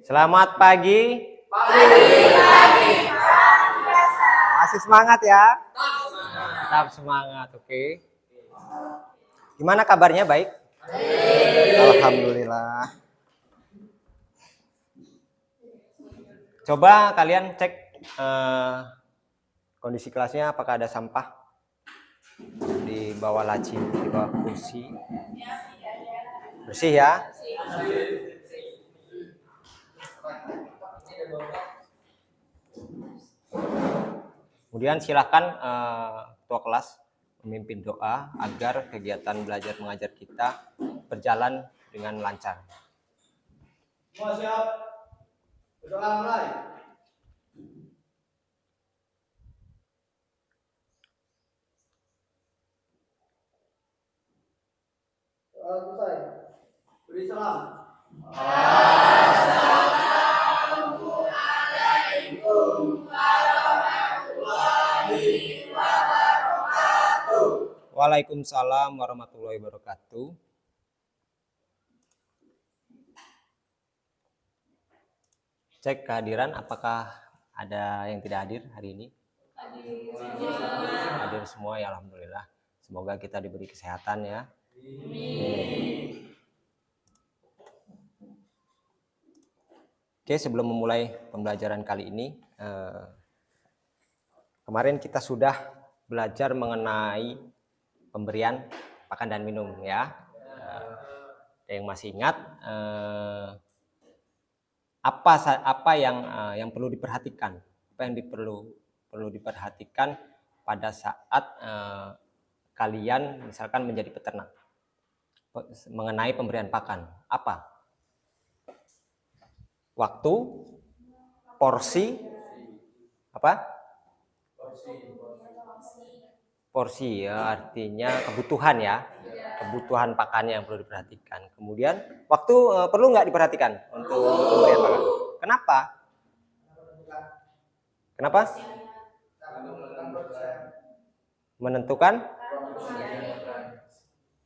Selamat pagi. Pagi. Masih semangat ya? Tetap semangat, oke. Gimana kabarnya, baik? Alhamdulillah. Coba kalian cek kondisi kelasnya, apakah ada sampah di bawah laci, di bawah kursi. Bersih ya? Kemudian silakan ketua kelas memimpin doa agar kegiatan belajar mengajar kita berjalan dengan lancar. Semua siap? Berdoa mulai. Doa selesai. Beri salam. Assalamualaikum warahmatullahi wabarakatuh. Waalaikumsalam warahmatullahi wabarakatuh. Cek kehadiran, apakah ada yang tidak hadir hari ini? Hadir semua ya, alhamdulillah. Semoga kita diberi kesehatan ya. Oke, sebelum memulai pembelajaran kali ini, kemarin kita sudah belajar mengenai pemberian pakan dan minum ya. Ada yang masih ingat apa yang perlu diperhatikan, apa yang perlu diperhatikan pada saat kalian misalkan menjadi peternak mengenai pemberian pakan? Apa? Waktu, porsi, apa? Porsi ya, artinya kebutuhan ya, kebutuhan pakannya yang perlu diperhatikan. Kemudian waktu perlu nggak diperhatikan untuk pemberian pakan? Kenapa? Kenapa? Menentukan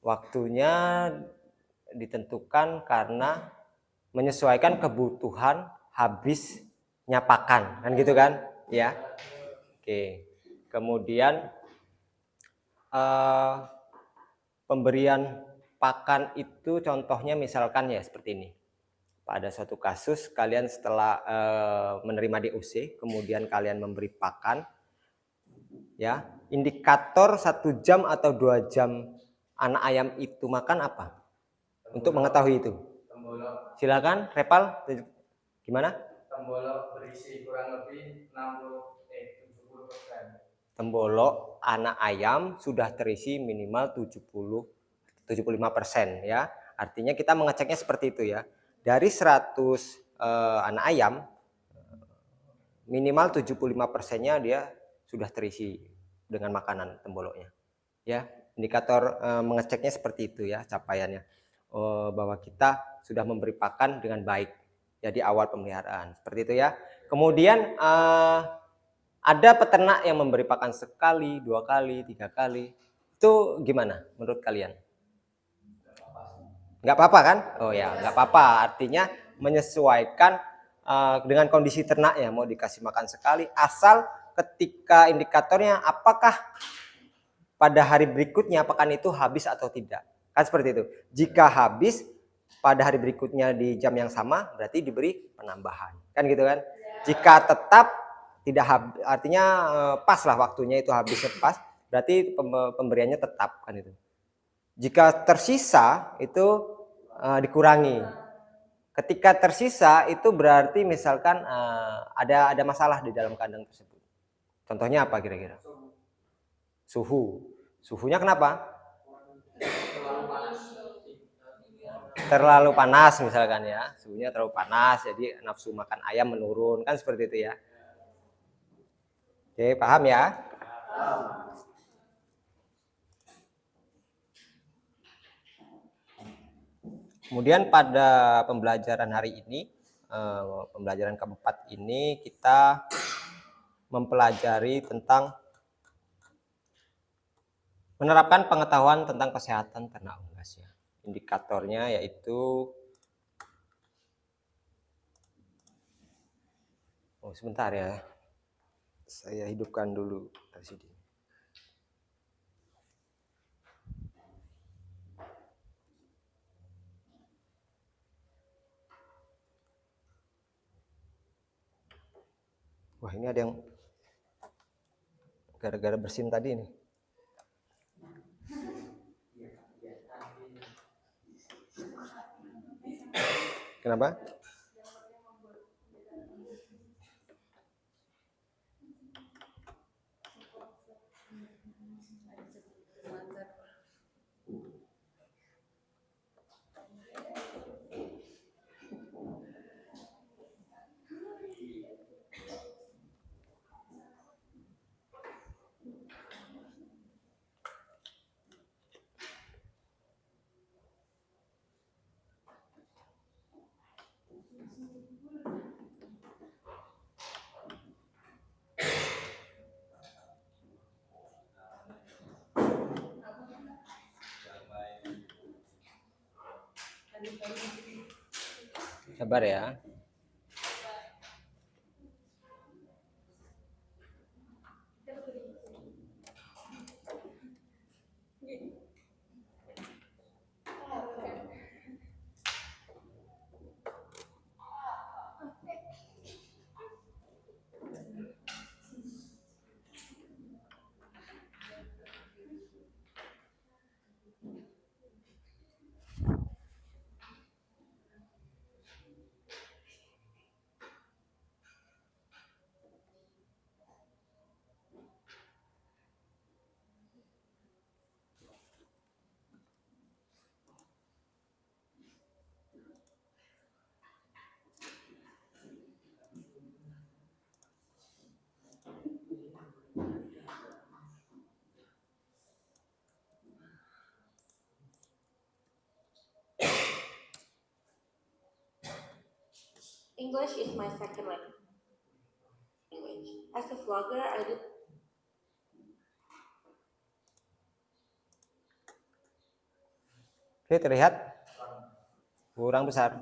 waktunya ditentukan karena menyesuaikan kebutuhan habisnya pakan, kan gitu kan? Ya. Oke. Kemudian pemberian pakan itu contohnya misalkan ya seperti ini. Pada suatu kasus kalian setelah menerima DOC, kemudian kalian memberi pakan, ya, indikator 1 jam atau 2 jam anak ayam itu makan apa? Untuk mengetahui itu. Tembolok. Silakan, Repal, gimana? Tembolok berisi kurang lebih 70%. Tembolok anak ayam sudah terisi minimal 75% ya. Artinya kita mengeceknya seperti itu ya. Dari 100 anak ayam minimal 75%-nya dia sudah terisi dengan makanan temboloknya. Ya, indikator mengeceknya seperti itu ya, capaiannya. Bahwa kita sudah memberi pakan dengan baik. Jadi awal pemeliharaan. Seperti itu ya. Kemudian ada peternak yang memberi pakan sekali, 2 kali, 3 kali. Itu gimana menurut kalian? Nggak apa-apa kan? Oh ya, nggak apa-apa. Artinya menyesuaikan dengan kondisi ternaknya. Mau dikasih makan sekali, asal ketika indikatornya apakah pada hari berikutnya pakan itu habis atau tidak. Kan seperti itu. Jika habis pada hari berikutnya di jam yang sama, berarti diberi penambahan. Kan gitu kan? Jika tetap tidak habis, artinya pas lah waktunya itu habisnya pas, berarti pemberiannya tetap kan itu. Jika tersisa itu dikurangi. Ketika tersisa itu berarti misalkan ada masalah di dalam kandang tersebut. Contohnya apa kira-kira? Suhu. Suhunya kenapa? Terlalu panas misalkan ya. Suhunya terlalu panas, jadi nafsu makan ayam menurun, kan seperti itu ya. Oke, paham ya? Kemudian pada pembelajaran hari ini, pembelajaran keempat ini kita mempelajari tentang menerapkan pengetahuan tentang kesehatan ternak unggas ya. Indikatornya yaitu sebentar ya. Saya hidupkan dulu LCD. Wah, ini ada yang gara-gara bersin tadi nih. Kenapa? Sabar ya. English is my second language. As a vlogger, I do. Oke, terlihat kurang besar.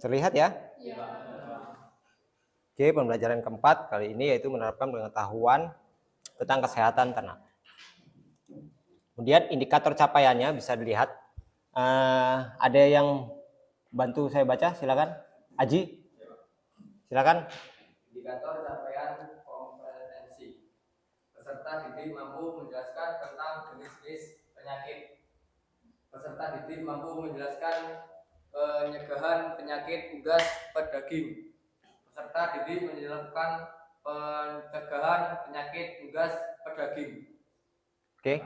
Terlihat ya? Oke, pembelajaran keempat kali ini yaitu menerapkan pengetahuan tentang kesehatan ternak. Kemudian indikator capaiannya bisa dilihat. Ada yang bantu saya baca, silakan. Aji, silakan. Indikator capaian kompetensi. Peserta didik mampu menjelaskan tentang jenis-jenis penyakit. Peserta didik mampu menjelaskan pencegahan penyakit unggas pedaging. Peserta didik menjelaskan pencegahan penyakit unggas pedaging. Oke.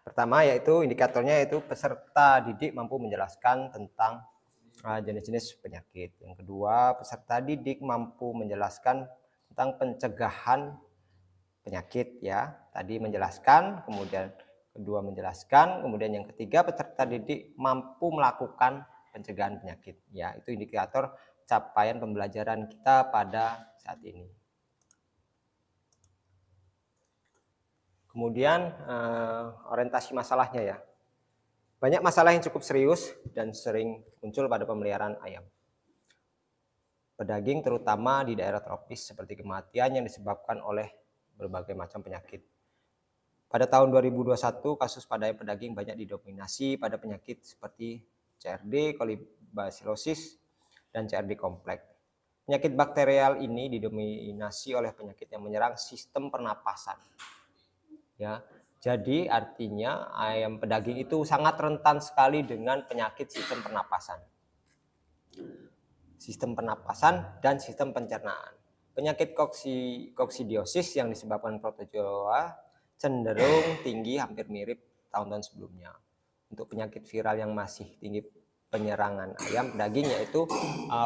Pertama yaitu indikatornya yaitu peserta didik mampu menjelaskan tentang jenis-jenis penyakit. Yang kedua, peserta didik mampu menjelaskan tentang pencegahan penyakit ya. Tadi menjelaskan, kemudian kedua menjelaskan, kemudian yang ketiga peserta didik mampu melakukan pencegahan penyakit ya. Itu indikator capaian pembelajaran kita pada saat ini. Kemudian orientasi masalahnya ya. Banyak masalah yang cukup serius dan sering muncul pada pemeliharaan ayam pedaging, terutama di daerah tropis, seperti kematian yang disebabkan oleh berbagai macam penyakit. Pada tahun 2021, kasus pada ayam pedaging banyak didominasi pada penyakit seperti CRD, kolibasilosis, dan CRD kompleks. Penyakit bakterial ini didominasi oleh penyakit yang menyerang sistem pernapasan. Ya, jadi artinya ayam pedaging itu sangat rentan sekali dengan penyakit sistem pernapasan. Sistem pernapasan dan sistem pencernaan. penyakit koksidiosis yang disebabkan protozoa cenderung tinggi, hampir mirip tahun-tahun sebelumnya. Untuk penyakit viral yang masih tinggi penyerangan ayam daging yaitu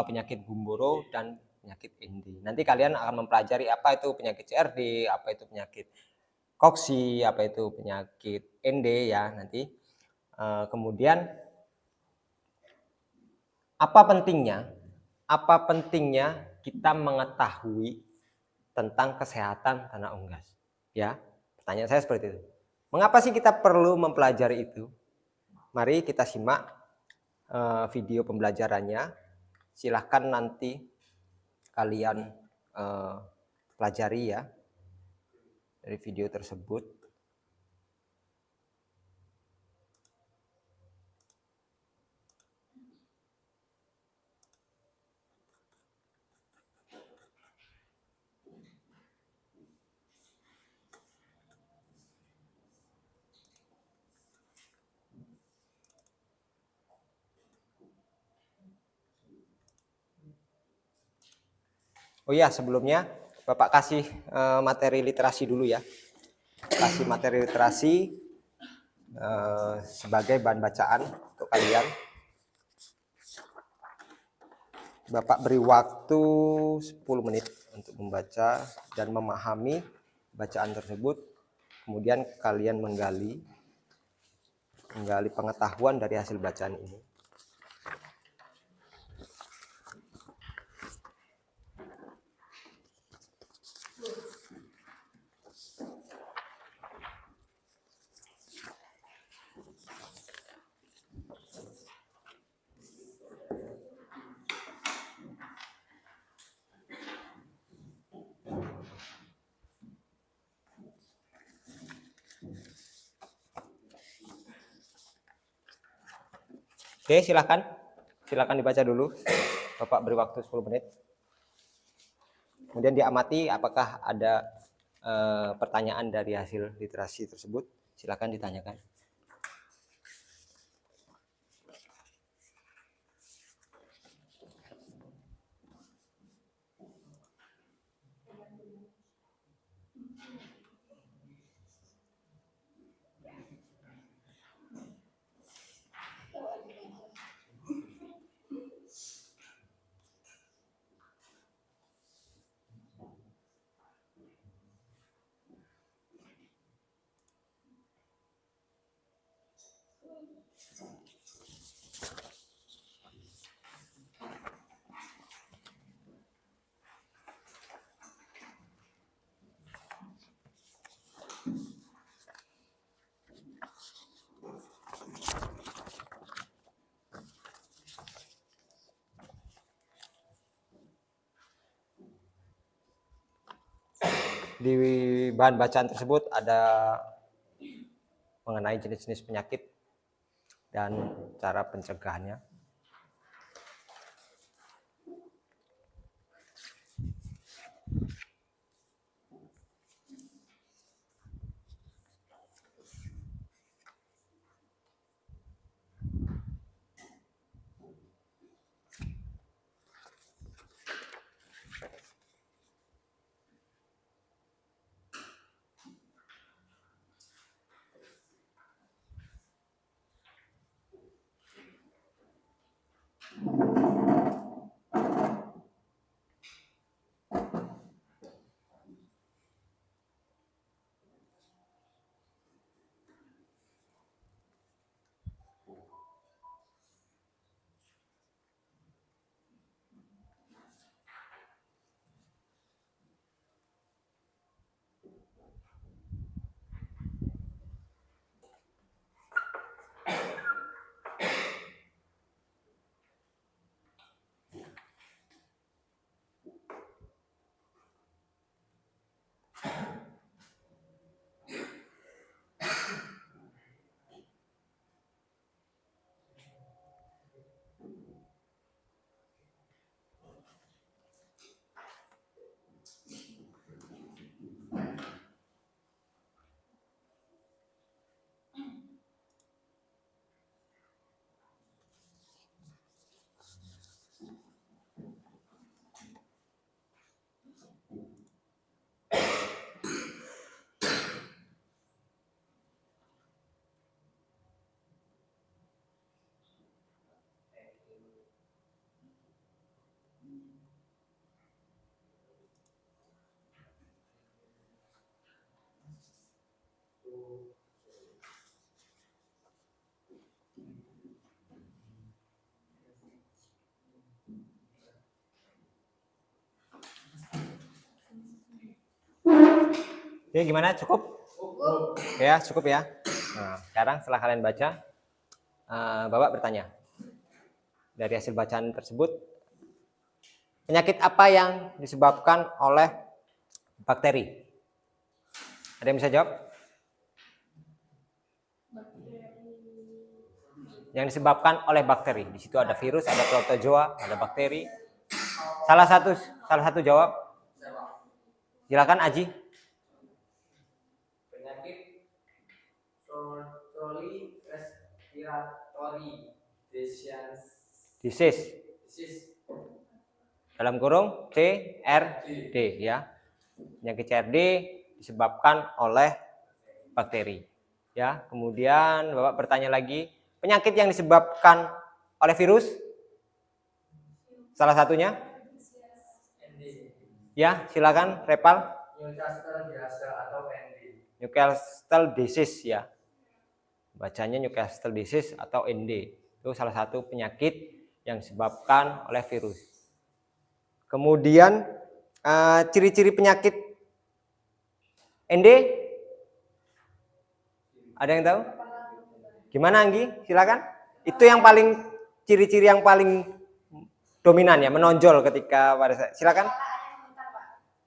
penyakit gumboro dan penyakit ND. Nanti kalian akan mempelajari apa itu penyakit CRD, apa itu penyakit koksi, apa itu penyakit ND ya nanti. Kemudian apa pentingnya kita mengetahui tentang kesehatan tanah unggas? Ya, pertanyaan saya seperti itu. Mengapa sih kita perlu mempelajari itu? Mari kita simak video pembelajarannya. Silahkan nanti kalian pelajari ya dari video tersebut. Oh iya, sebelumnya Bapak kasih materi literasi dulu ya. Kasih materi literasi sebagai bahan bacaan untuk kalian. Bapak beri waktu 10 menit untuk membaca dan memahami bacaan tersebut. Kemudian kalian menggali pengetahuan dari hasil bacaan ini. Oke, silakan dibaca dulu. Bapak beri waktu 10 menit. Kemudian diamati apakah ada pertanyaan dari hasil literasi tersebut. Silakan ditanyakan. Di bahan bacaan tersebut ada mengenai jenis-jenis penyakit dan cara pencegahannya. Oke, gimana? Cukup? Oke ya, cukup ya. Nah, sekarang setelah kalian baca, Bapak bertanya. Dari hasil bacaan tersebut, penyakit apa yang disebabkan oleh bakteri? Ada yang bisa jawab? Yang disebabkan oleh bakteri. Di situ ada virus, ada protozoa, ada bakteri. Salah satu jawab. Silakan Aji. Penyakit Trolley respiratory Disease. disease. Dalam kurung CRD ya. Penyakit CRD disebabkan oleh bakteri. Ya, kemudian Bapak bertanya lagi, penyakit yang disebabkan oleh virus? Salah satunya? Ya, silakan Repal. Newcastle biasa atau ND. Newcastle disease ya. Bacanya Newcastle disease atau ND. Itu salah satu penyakit yang disebabkan oleh virus. Kemudian ciri-ciri penyakit ND? Ada yang tahu? Gimana Anggi? Silakan. Itu yang paling ciri-ciri yang paling dominan ya, menonjol ketika pada saat. Silakan.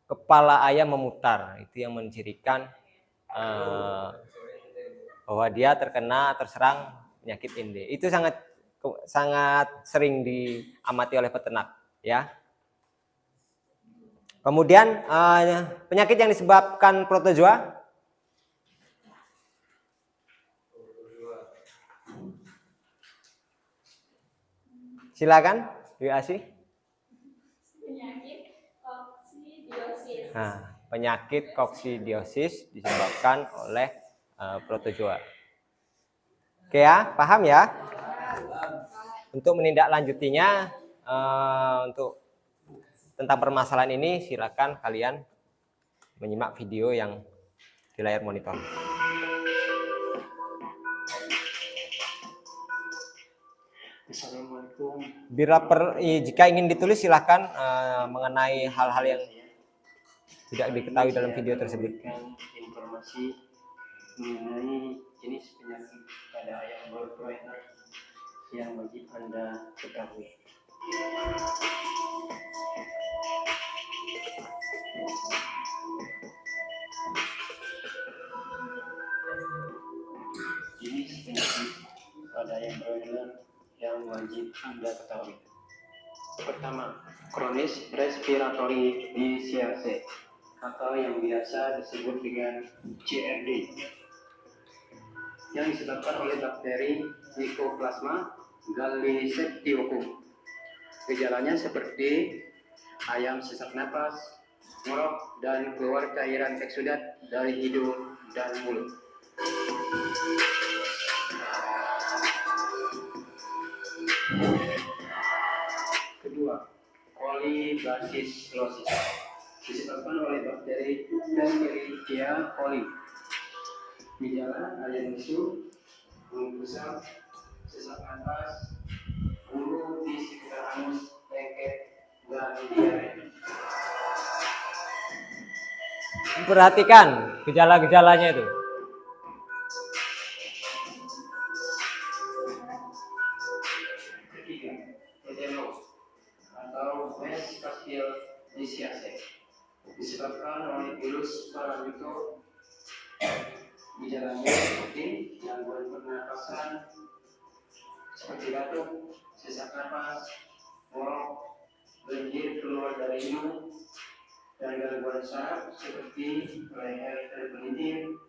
Kepala ayam memutar. Itu yang mencirikan bahwa dia terserang penyakit ND. Itu sangat sering diamati oleh peternak ya. Kemudian penyakit yang disebabkan protozoa? Silakan, Bu Asih. Penyakit koksidiosis. Nah, penyakit koksidiosis disebabkan oleh protozoa. Oke ya, paham ya? Untuk menindaklanjutinya, untuk tentang permasalahan ini, silakan kalian menyimak video yang di layar monitor. Assalamualaikum. Jika ingin ditulis silahkan mengenai hal-hal yang tidak diketahui dalam video tersebut. Informasi mengenai jenis penyakit pada ayam berbroiler yang wajib Anda ketahui. Jenis penyakit pada ayam broiler yang wajib Anda ketahui. Pertama, kronis respiratory disease atau yang biasa disebut dengan CRD, yang disebabkan oleh bakteri Mycoplasma galliseptiocum. Gejalanya seperti ayam sesak napas, ngorok, dan keluar cairan eksudat dari hidung dan mulut. Kedua, kolibasislosis disebabkan oleh bakteri Escherichia coli. Gejala ayam lesu, bulu kusam, sesak napas, bulu di sekitar anus, lengket, dan diare. Perhatikan gejala-gejalanya itu. Ketiga, tetanus atau West Castile disease disebabkan oleh virus paramyxo. Gejalanya seperti gangguan pernapasan seperti batuk, sesak napas, ngorok, lendir keluar dari hidung, dan gangguan saraf seperti leher tergelincir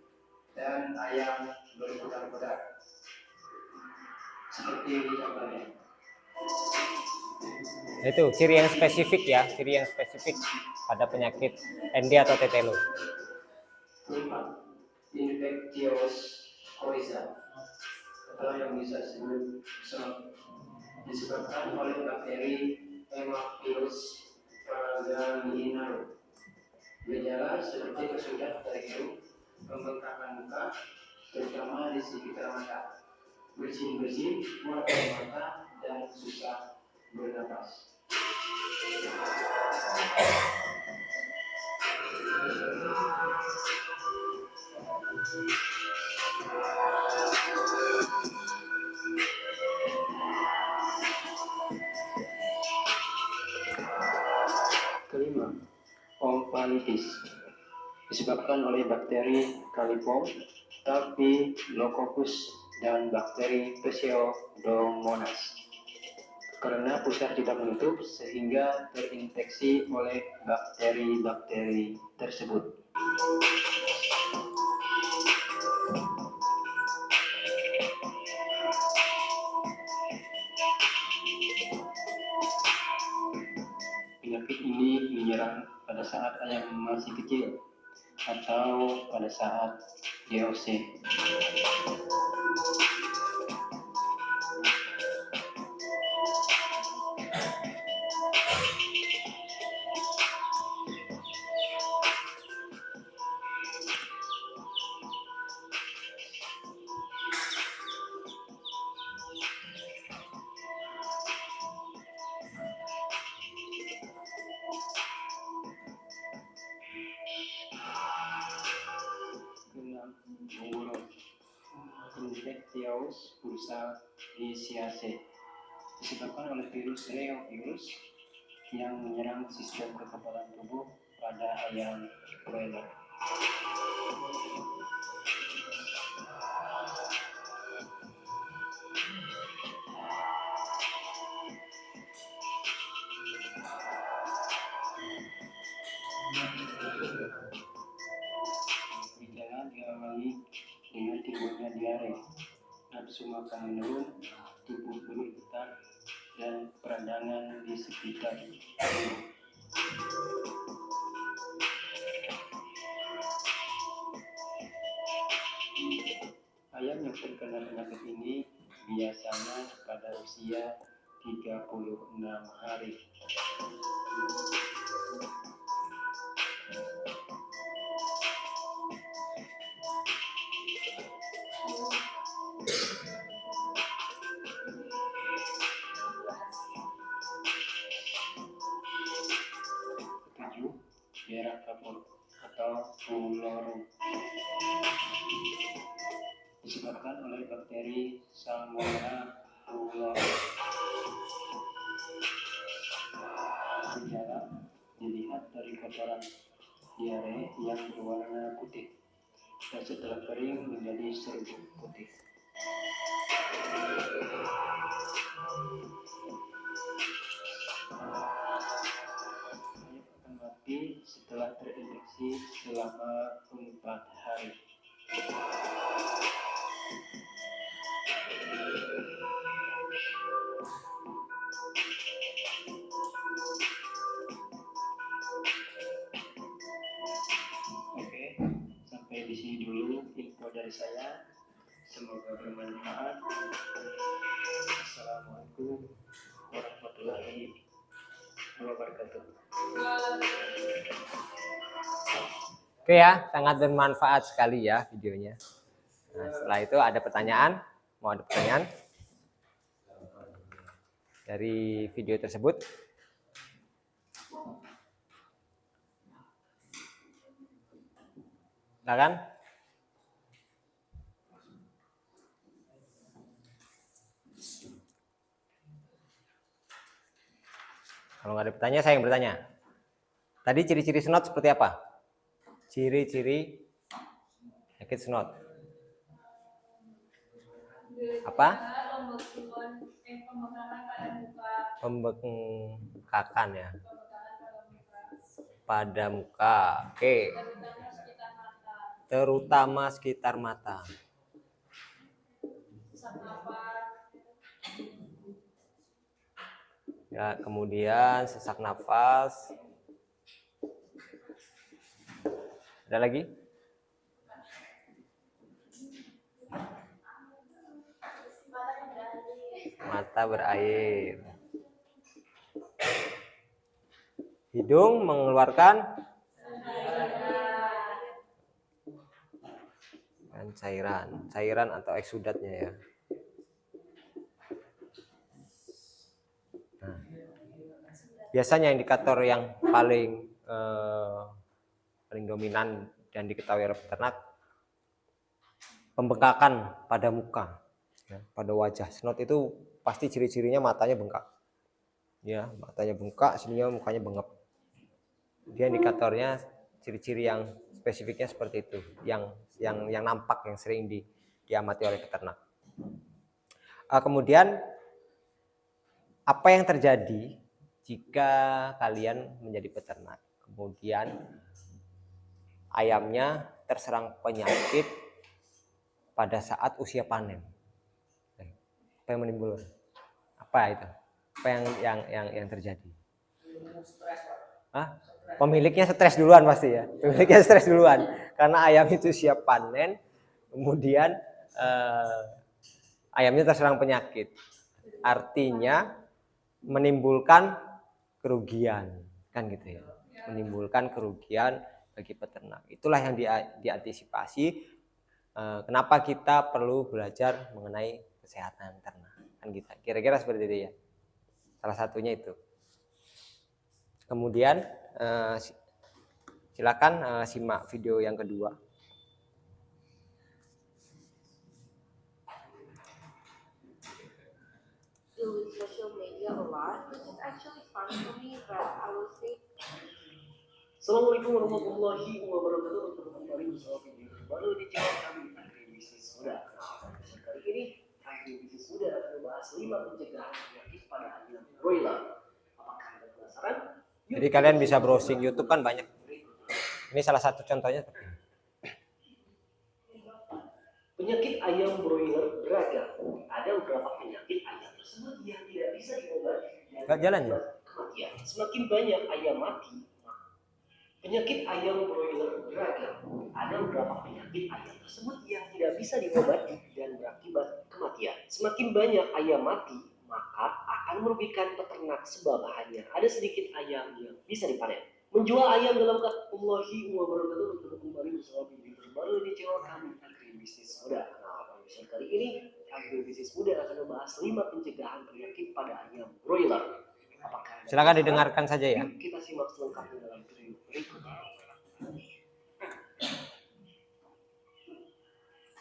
dan ayam berputar-putar. Seperti ini contohnya. Itu ciri yang spesifik ya, ciri yang spesifik pada penyakit ND atau tetelo. 5. Infectious coryza atau yang bisa disebut SOT disebabkan oleh bakteri Haemophilus paraganglinarum. Gejala seperti kesudat dari hidung, pembengkakan muka, terutama di sekitar mata, bersin-bersin, mual mata, dan susah bernapas. kelima, ompalitis disebabkan oleh bakteri Caliform, Staphylococcus, dan bakteri Pseudomonas. Karena pusar tidak menutup sehingga terinfeksi oleh bakteri-bakteri tersebut. Penyakit ini menyerang pada saat ayam masih kecil atau pada saat DOC. Infectious bursatiliciaceae disebabkan oleh virus reovirus yang menyerang sistem kekebalan tubuh pada ayam broiler. Gejala diawali dengan timbulnya diare, nafsu makan menurun, tubuh bergetar, dan peradangan di sekitar tubuh. Ayam yang terkena penyakit ini biasanya pada usia 36 hari. Ketujuh, berak kapur atau fluorum disebabkan oleh bakteri Salmonella fluorum. Gejala dilihat dari kotoran diare yang berwarna putih dan setelah kering menjadi serbuk putih. Ayam akan mati setelah terinfeksi selama 4 hari. Oke, sampai di sini dulu info dari saya. Semoga bermanfaat. Assalamualaikum warahmatullahi wabarakatuh. Oke ya, sangat bermanfaat sekali ya videonya. Nah, setelah itu ada pertanyaan, mau ada pertanyaan dari video tersebut? Silakan. Kalau nggak ada pertanyaan, saya yang bertanya. Tadi ciri-ciri snot seperti apa? Ciri-ciri penyakit snot. Apa? Pembengkakan ya. Pada muka. Oke. Terutama sekitar mata. Ya, kemudian sesak nafas. Ada lagi? Mata berair. Hidung mengeluarkan cairan atau eksudatnya ya. Nah, biasanya indikator yang paling dominan dan diketahui oleh peternak, pembengkakan pada muka, ya, pada wajah. Snot itu pasti ciri-cirinya matanya bengkak, ya, matanya bengkak, sininya mukanya bengap. Dia indikatornya ciri-ciri yang spesifiknya seperti itu, yang nampak, yang sering diamati oleh peternak. Kemudian apa yang terjadi jika kalian menjadi peternak, kemudian ayamnya terserang penyakit pada saat usia panen? Apa yang menimbulkan? Apa itu? Apa yang terjadi? Hah? Pemiliknya stres duluan pasti ya. Pemiliknya stres duluan karena ayam itu siap panen, kemudian ayamnya terserang penyakit. Artinya menimbulkan kerugian, kan gitu ya. Menimbulkan kerugian bagi peternak. Itulah yang diantisipasi. Kenapa kita perlu belajar mengenai kesehatan ternak, kan gitu. Kira-kira seperti itu ya. Salah satunya itu. Kemudian silakan simak video yang kedua. Do social media a lot, which is actually fun for me, but I will say. Assalamualaikum warahmatullahi wabarakatuh. Kembali bersama video terbaru di channel kami Agribisnis Muda. Kali ini Agribisnis Muda akan membahas 5 pencegahan penyakit pada ayam broiler. Apakah Anda penasaran? Jadi kalian bisa browsing YouTube, kan banyak. Ini salah satu contohnya. Penyakit ayam broiler beragam. Ada beberapa penyakit ayam tersebut yang tidak bisa diobati Nggak jalan ya? kematian. Semakin banyak ayam mati. Penyakit ayam broiler beragam. Ada beberapa penyakit ayam tersebut yang tidak bisa diobati dan berakibat kematian. Semakin banyak ayam mati, maka akan merugikan peternak sebab hanya ada sedikit ayam yang bisa dipanen. Menjual ayam dalam Allahi wabarakatuh. Untuk kembali bersama video terbaru di channel kami Agribisnis Muda. Nah, pada episode kali ini Agribisnis Muda akan membahas 5 pencegahan penyakit pada ayam broiler. Silakan didengarkan saja ya. Kita simak selengkapnya dalam video berikut.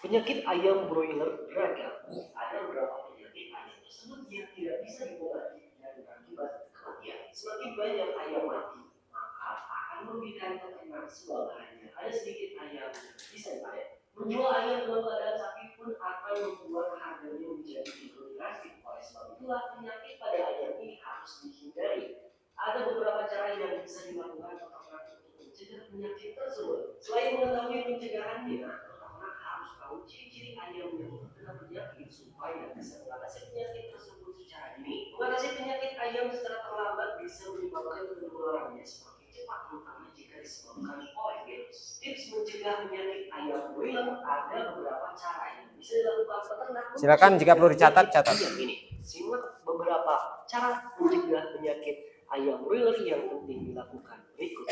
Penyakit ayam broiler beragam. Ada beberapa penyakit ayam tersebut yang tidak bisa diobati dan berakibat kematian. Semakin banyak ayam mati, maka akan merugikan peternak sebab hanya ada sedikit ayam yang bisa dipanen. Menjual ayam dalam keadaan sakit pun akan membuat harganya menjadi drastis. Oleh sebab itulah penyakit pada ayam ini harus dihindari. Ada beberapa cara yang bisa dilakukan peternak untuk mencegah penyakit tersebut. Selain mengetahui pencegahannya, peternak harus tahu ciri-ciri ayam yang terkena penyakit supaya bisa mengatasi penyakit tersebut secara dini. Mengatasi penyakit ayam secara terlambat bisa menyebabkan penularannya semakin cepat, terutama jika disebabkan oleh virus. Tips mencegah penyakit ayam broiler, ada beberapa cara yang bisa dilakukan peternak. Silakan jika perlu dicatat, catat. Simak beberapa cara mencegah penyakit ayam broiler yang penting dilakukan berikut.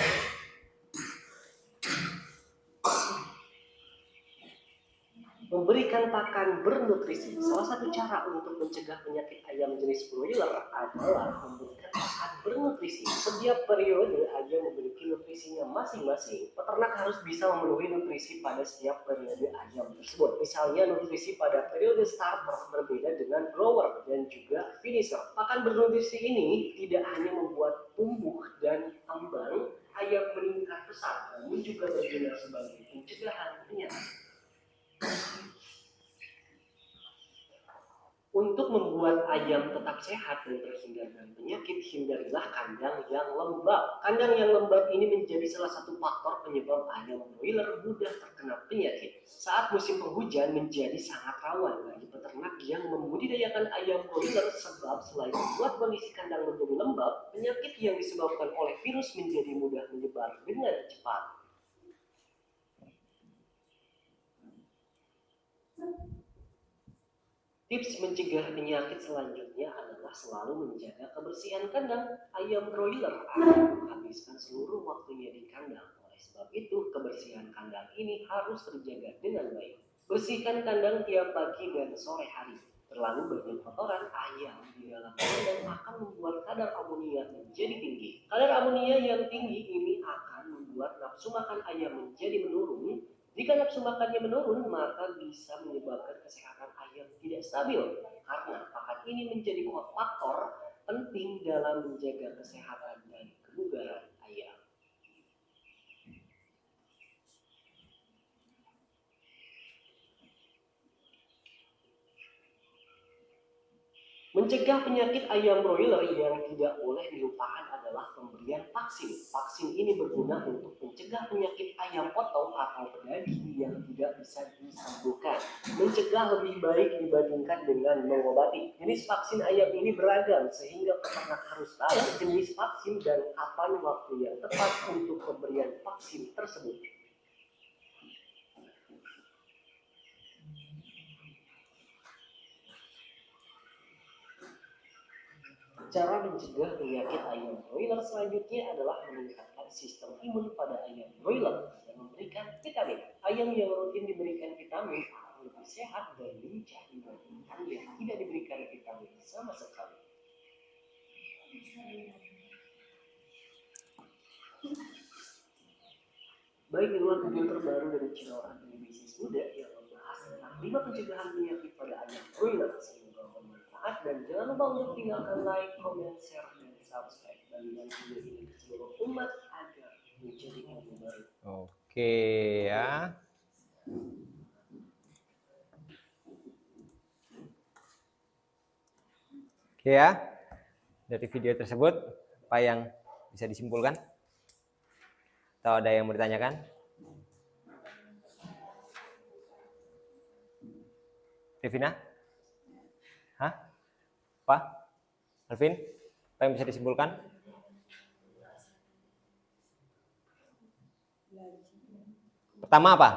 Memberikan pakan bernutrisi. Salah satu cara untuk mencegah penyakit ayam jenis broiler adalah memberikan pakan bernutrisi. Setiap periode ayam memiliki nutrisinya masing-masing. Peternak harus bisa memenuhi nutrisi pada setiap periode ayam tersebut. Misalnya nutrisi pada periode starter berbeda dengan grower dan juga finisher. Pakan bernutrisi ini tidak hanya membuat tumbuh dan kembang ayam meningkat besar, namun juga berguna sebagai pencegahan penyakit. Untuk membuat ayam tetap sehat dan terhindar dari penyakit, hindarilah kandang yang lembab. Kandang yang lembab ini menjadi salah satu faktor penyebab ayam broiler mudah terkena penyakit. Saat musim penghujan menjadi sangat rawan bagi peternak yang membudidayakan ayam broiler, sebab selain membuat kondisi kandang menjadi lembab, penyakit yang disebabkan oleh virus menjadi mudah menyebar dengan cepat. Tips mencegah penyakit selanjutnya adalah selalu menjaga kebersihan kandang. Ayam broiler akan menghabiskan seluruh waktunya di kandang. Oleh sebab itu, kebersihan kandang ini harus terjaga dengan baik. Bersihkan kandang tiap pagi dan sore hari. Terlalu banyak kotoran ayam di dalam kandang akan membuat kadar amonia menjadi tinggi. Kadar amonia yang tinggi ini akan membuat nafsu makan ayam menjadi menurun. Jika nafsu makannya menurun, maka bisa menyebabkan kesehatan ayam tidak stabil, karena pakan ini menjadi faktor penting dalam menjaga kesehatan dan kebugaran ayam. Mencegah penyakit ayam broiler yang tidak boleh dilupakan adalah pemberian vaksin. Vaksin ini berguna untuk mencegah penyakit ayam potong atau pedaging yang tidak bisa disembuhkan. Mencegah lebih baik dibandingkan dengan mengobati. Jenis vaksin ayam ini beragam sehingga peternak harus tahu jenis vaksin dan kapan waktu yang tepat untuk pemberian vaksin tersebut. Cara mencegah penyakit ayam broiler selanjutnya adalah meningkatkan sistem imun pada ayam broiler dan memberikan vitamin. Ayam yang rutin diberikan vitamin akan lebih sehat dan lincah dibandingkan yang tidak diberikan vitamin sama sekali. Baik, itulah video terbaru dari channel Antoni Bisnis Muda yang membahas tentang 5 pencegahan penyakit pada ayam broiler. Semoga bermanfaat dan jangan lupa untuk tinggalkan like, comment, share, dan subscribe bagikan video ini ke seluruh umat agar menjadi ilmu baru. Oke ya. Oke ya. Dari video tersebut apa yang bisa disimpulkan? Atau ada yang mau ditanyakan? Devina? Hah? Apa? Alvin? Apa yang bisa disimpulkan? Pertama apa?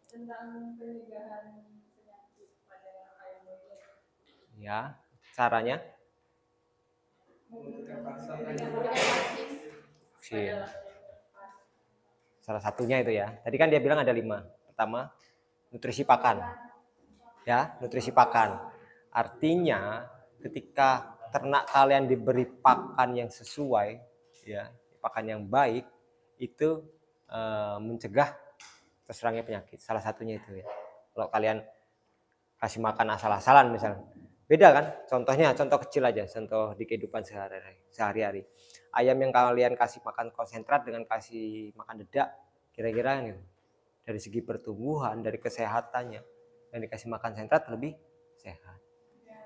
Tentang pencegahan penyakit pada ayam broiler. Ya, caranya? Memberikan vaksin. Vaksin. Salah satunya itu ya. Tadi kan dia bilang ada 5. Pertama, nutrisi pakan. Ya, nutrisi pakan. Artinya ketika ternak kalian diberi pakan yang sesuai, ya, pakan yang baik, itu mencegah terserangnya penyakit. Salah satunya itu ya. Kalau kalian kasih makan asal-asalan misalnya, beda kan? Contohnya, contoh kecil aja, contoh di kehidupan sehari-hari. Ayam yang kalian kasih makan konsentrat dengan kasih makan dedak, kira-kira gitu. Dari segi pertumbuhan, dari kesehatannya, yang dikasih makan sentrat lebih sehat.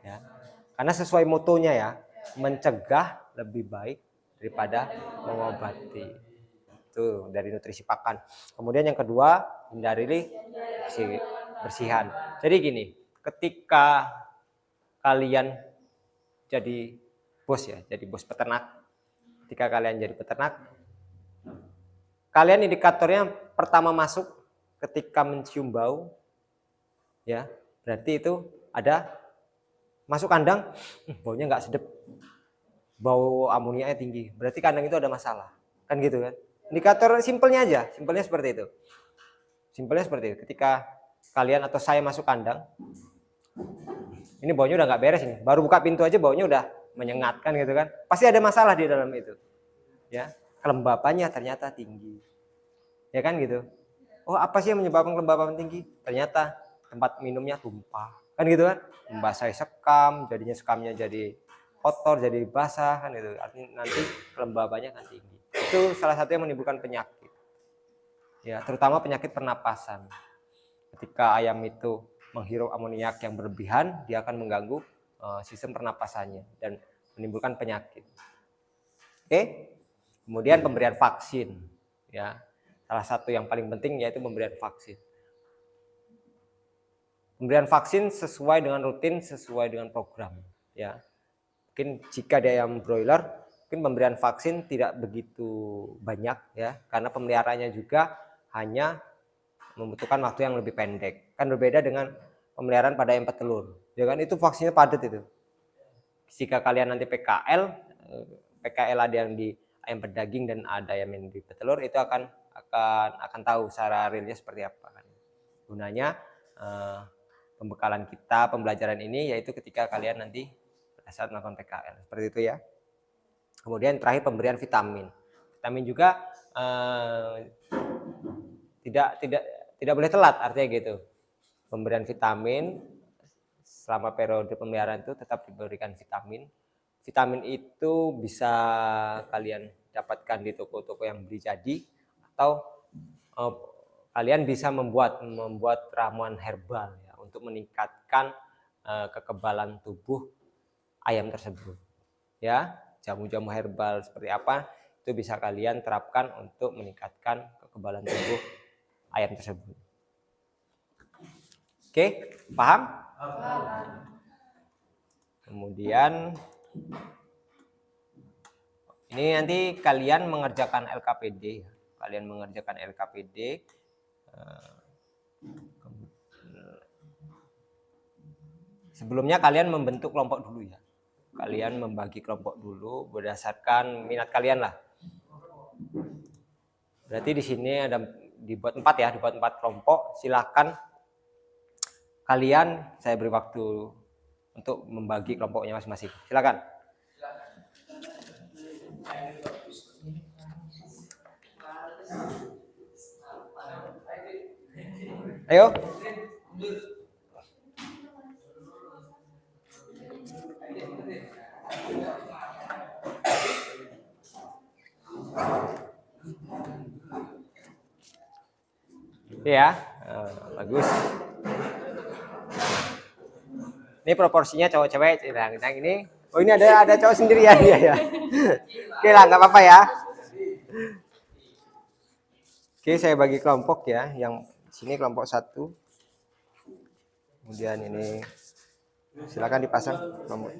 Ya. Karena sesuai motonya ya, mencegah lebih baik daripada mengobati. Itu dari nutrisi pakan. Kemudian yang kedua, hindari bersihan. Jadi gini, ketika kalian jadi bos ya, jadi bos peternak. Ketika kalian jadi peternak, kalian indikatornya pertama masuk ketika mencium bau, ya berarti itu ada masuk kandang, baunya nggak sedap, bau amoniaknya tinggi, berarti kandang itu ada masalah, kan gitu kan? Indikator simpelnya aja, simpelnya seperti itu. Simpelnya seperti itu. Ketika kalian atau saya masuk kandang, ini baunya udah nggak beres ini, baru buka pintu aja baunya udah menyengat kan gitu kan? Pasti ada masalah di dalam itu, ya. Kelembapannya ternyata tinggi, ya kan gitu. Oh, apa sih yang menyebabkan kelembapan tinggi? Ternyata tempat minumnya tumpah, kan gitu kan? Membasahi sekam, jadinya sekamnya jadi kotor, jadi basah, kan itu. Artinya nanti kelembabannya akan tinggi. Itu salah satu yang menimbulkan penyakit, ya, terutama penyakit pernapasan. Ketika ayam itu menghirup amoniak yang berlebihan, dia akan mengganggu sistem pernapasannya dan menimbulkan penyakit. Oke. Kemudian pemberian vaksin, ya. Salah satu yang paling penting yaitu pemberian vaksin. Pemberian vaksin sesuai dengan rutin, sesuai dengan program, ya. Mungkin jika di ayam broiler, mungkin pemberian vaksin tidak begitu banyak, ya, karena pemeliharaannya juga hanya membutuhkan waktu yang lebih pendek. Kan berbeda dengan pemeliharaan pada ayam petelur, ya kan, itu vaksinnya padat itu. Jika kalian nanti PKL ada yang di ayam pedaging dan ada yang di petelur, itu akan tahu secara realnya seperti apa kan. Gunanya pembekalan kita, pembelajaran ini yaitu ketika kalian nanti pada saat melakukan PKL, seperti itu ya. Kemudian terakhir pemberian vitamin. Vitamin juga tidak boleh telat, artinya gitu. Pemberian vitamin selama periode pemeliharaan itu tetap diberikan vitamin. Vitamin itu bisa kalian dapatkan di toko-toko yang beli jadi, atau kalian bisa membuat ramuan herbal ya, untuk meningkatkan kekebalan tubuh ayam tersebut. Ya, jamu-jamu herbal seperti apa itu bisa kalian terapkan untuk meningkatkan kekebalan tubuh ayam tersebut. Oke, paham? Kemudian ini nanti kalian mengerjakan LKPD. Kalian mengerjakan LKPD. Sebelumnya kalian membentuk kelompok dulu ya. Kalian membagi kelompok dulu berdasarkan minat kalian lah. Berarti di sini ada dibuat 4 ya, dibuat 4 kelompok. Silakan kalian, saya beri waktu untuk membagi kelompoknya masing-masing. Silakan. Ayo. Ya, bagus. Ini proporsinya cowok cewek. Yang ini, oh ini ada cowok sendirian ya. Oke lah, nggak apa-apa ya. Oke, saya bagi kelompok ya. Yang sini kelompok 1. Kemudian ini silakan dipasang kelompok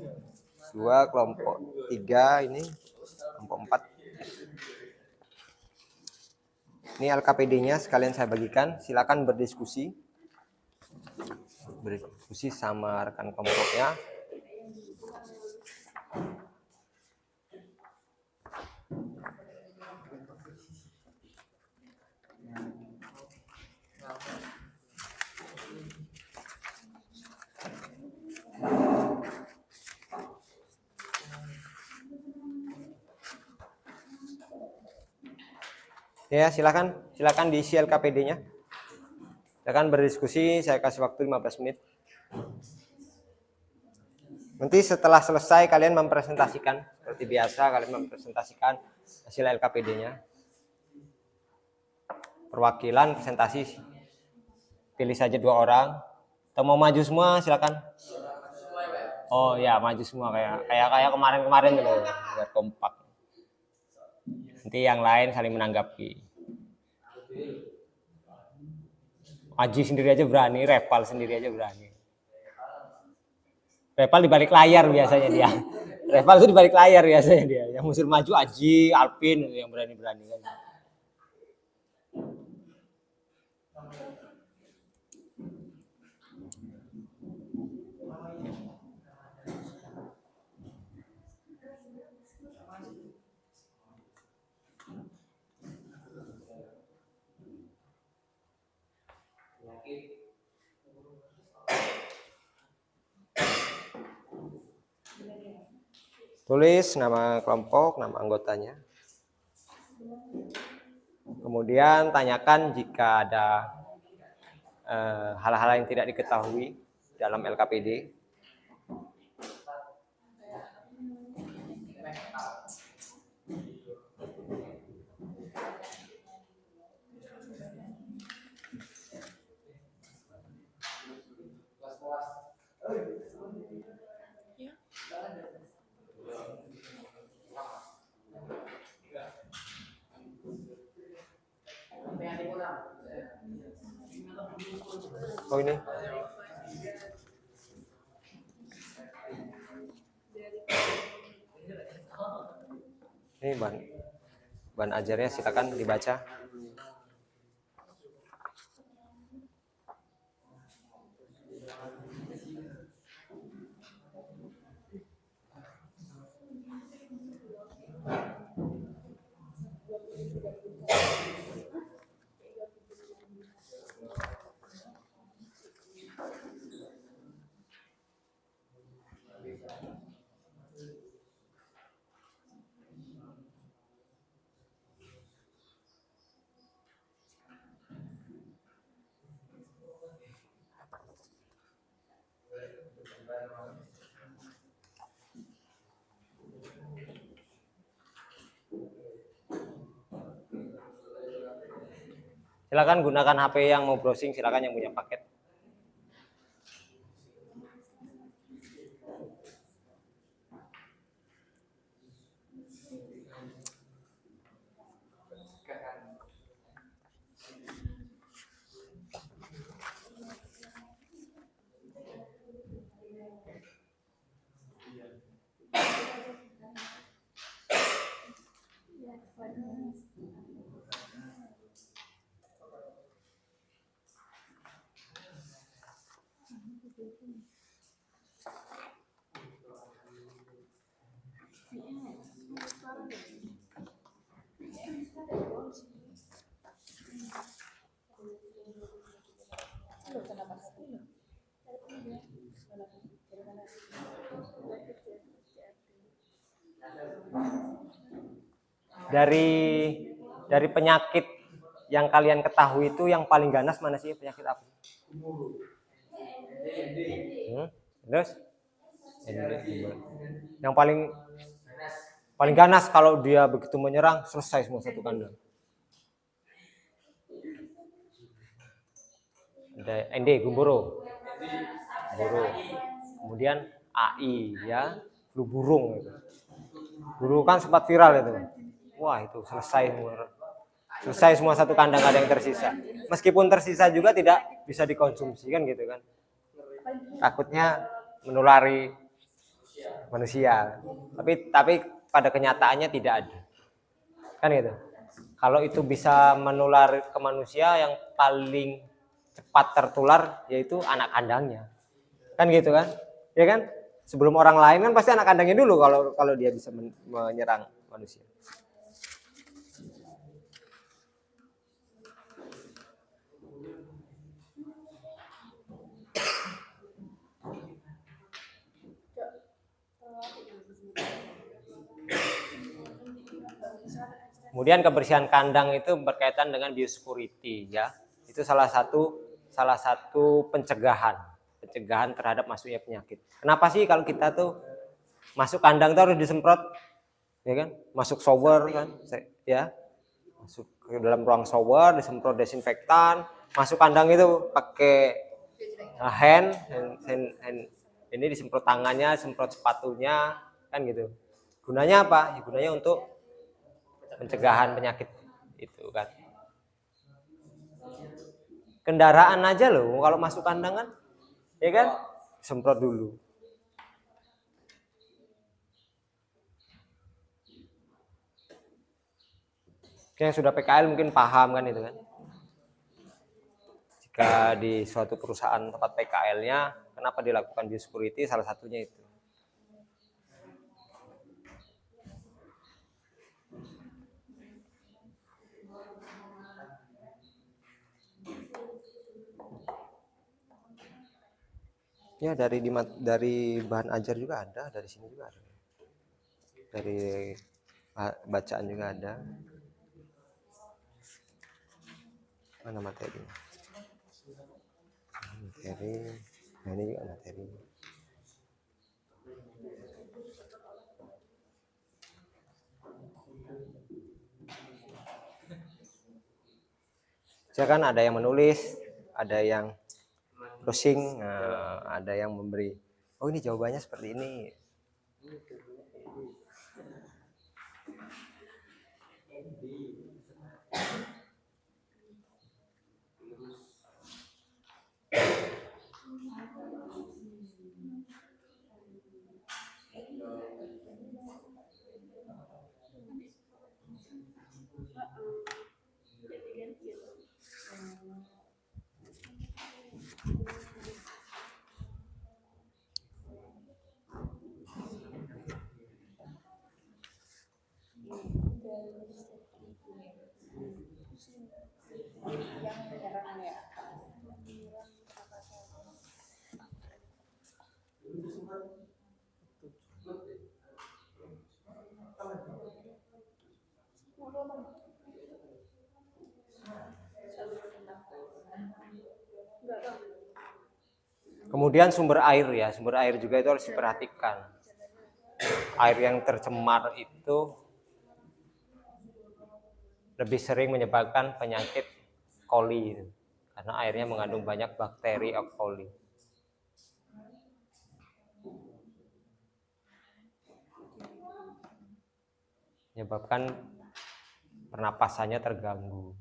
2, kelompok 3 ini, kelompok 4. Ini LKPD-nya sekalian saya bagikan. Silakan berdiskusi sama rekan kelompoknya. Ya, silakan diisi LKPD-nya. Silakan berdiskusi, saya kasih waktu 15 menit. Nanti setelah selesai kalian mempresentasikan seperti biasa, kalian mempresentasikan hasil LKPD-nya. Perwakilan presentasi pilih saja 2 orang. Atau mau maju semua silakan. Oh ya, maju semua kayak kemarin-kemarin gitu, biar kompak. Nanti yang lain saling menanggapi. Aji sendiri aja berani, Reval sendiri aja berani. Reval di balik layar biasanya dia. Reval itu di balik layar biasanya dia. Yang musuh maju Aji, Alvin yang berani-berani kan. Tulis nama kelompok, nama anggotanya. Kemudian tanyakan jika ada hal-hal yang tidak diketahui dalam LKPD. Oh ini. Ini bahan ajarnya silakan dibaca. Silakan gunakan HP yang mau browsing, silakan yang punya paket. Dari penyakit yang kalian ketahui itu yang paling ganas mana sih, penyakit apa? Terus yang paling ganas kalau dia begitu menyerang selesai semua satu kandang. Ada ND, gumboro. Kemudian AI ya, flu burung itu. Dulu kan sempat viral itu. Wah, itu selesai semua satu kandang, ada yang tersisa. Meskipun tersisa juga tidak bisa dikonsumsi kan gitu kan. Takutnya menulari manusia. Tapi pada kenyataannya tidak ada. Kan gitu. Kalau itu bisa menular ke manusia, yang paling cepat tertular yaitu anak kandangnya. Kan gitu kan? Ya kan? Sebelum orang lain kan pasti anak kandangnya dulu kalau dia bisa menyerang manusia. Kemudian kebersihan kandang itu berkaitan dengan biosecurity ya. Itu salah satu pencegahan terhadap masuknya penyakit. Kenapa sih kalau kita tuh masuk kandang tuh harus disemprot, ya kan? Masuk shower kan, ya. Masuk ke dalam ruang shower disemprot desinfektan. Masuk kandang itu pakai hand ini disemprot tangannya, semprot sepatunya, kan gitu. Gunanya apa? Ya, gunanya untuk pencegahan penyakit itu kan. Kendaraan aja loh kalau masuk kandang kan, ya kan, semprot dulu. Yang sudah PKL mungkin paham kan itu kan. Jika di suatu perusahaan tempat PKL-nya, kenapa dilakukan biosecurity? Salah satunya itu. Ya dari bahan ajar juga ada, dari sini juga ada. Dari bacaan juga ada. Mana materinya? Materi. Nah ini juga materi. Ya kan ada yang menulis, ada yang browsing, ada yang memberi. Oh ini jawabannya seperti ini. Kemudian sumber air ya, sumber air juga itu harus diperhatikan. Air yang tercemar itu lebih sering menyebabkan penyakit coli karena airnya mengandung banyak bakteri E. coli. Menyebabkan pernapasannya terganggu.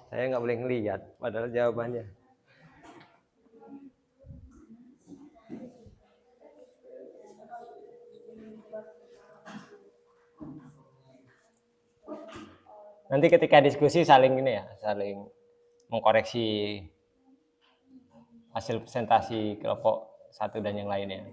Saya nggak boleh ngelihat, padahal jawabannya. Nanti ketika diskusi saling ini ya, saling mengkoreksi hasil presentasi kelompok satu dan yang lainnya.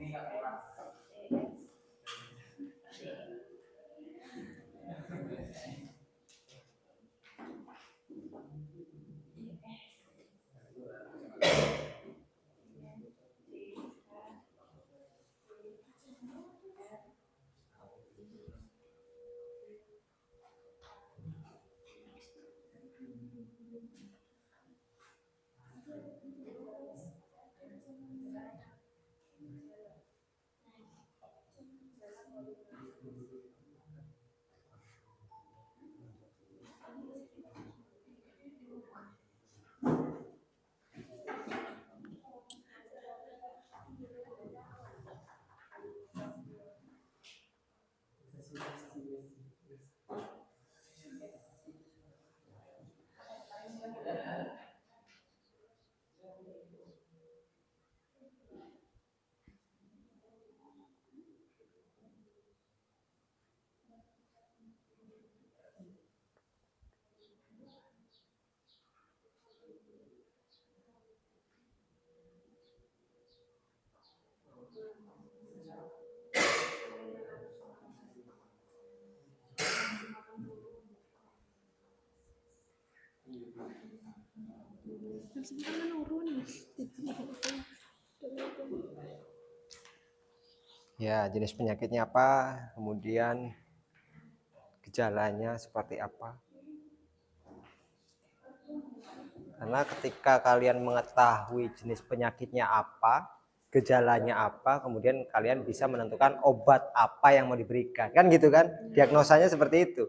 Ya, jenis penyakitnya apa, kemudian gejalanya seperti apa. Karena ketika kalian mengetahui jenis penyakitnya apa, gejalanya apa, kemudian kalian bisa menentukan obat apa yang mau diberikan. Kan gitu kan? Diagnosanya seperti itu.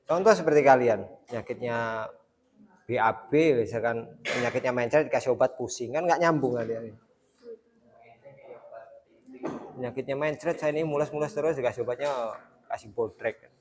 Contoh seperti kalian, penyakitnya BAB, misalkan penyakitnya mencret dikasih obat pusing, kan nggak nyambung kalian. Penyakitnya mencret, saya ini mules-mules terus, dikasih obatnya kasih bodrek.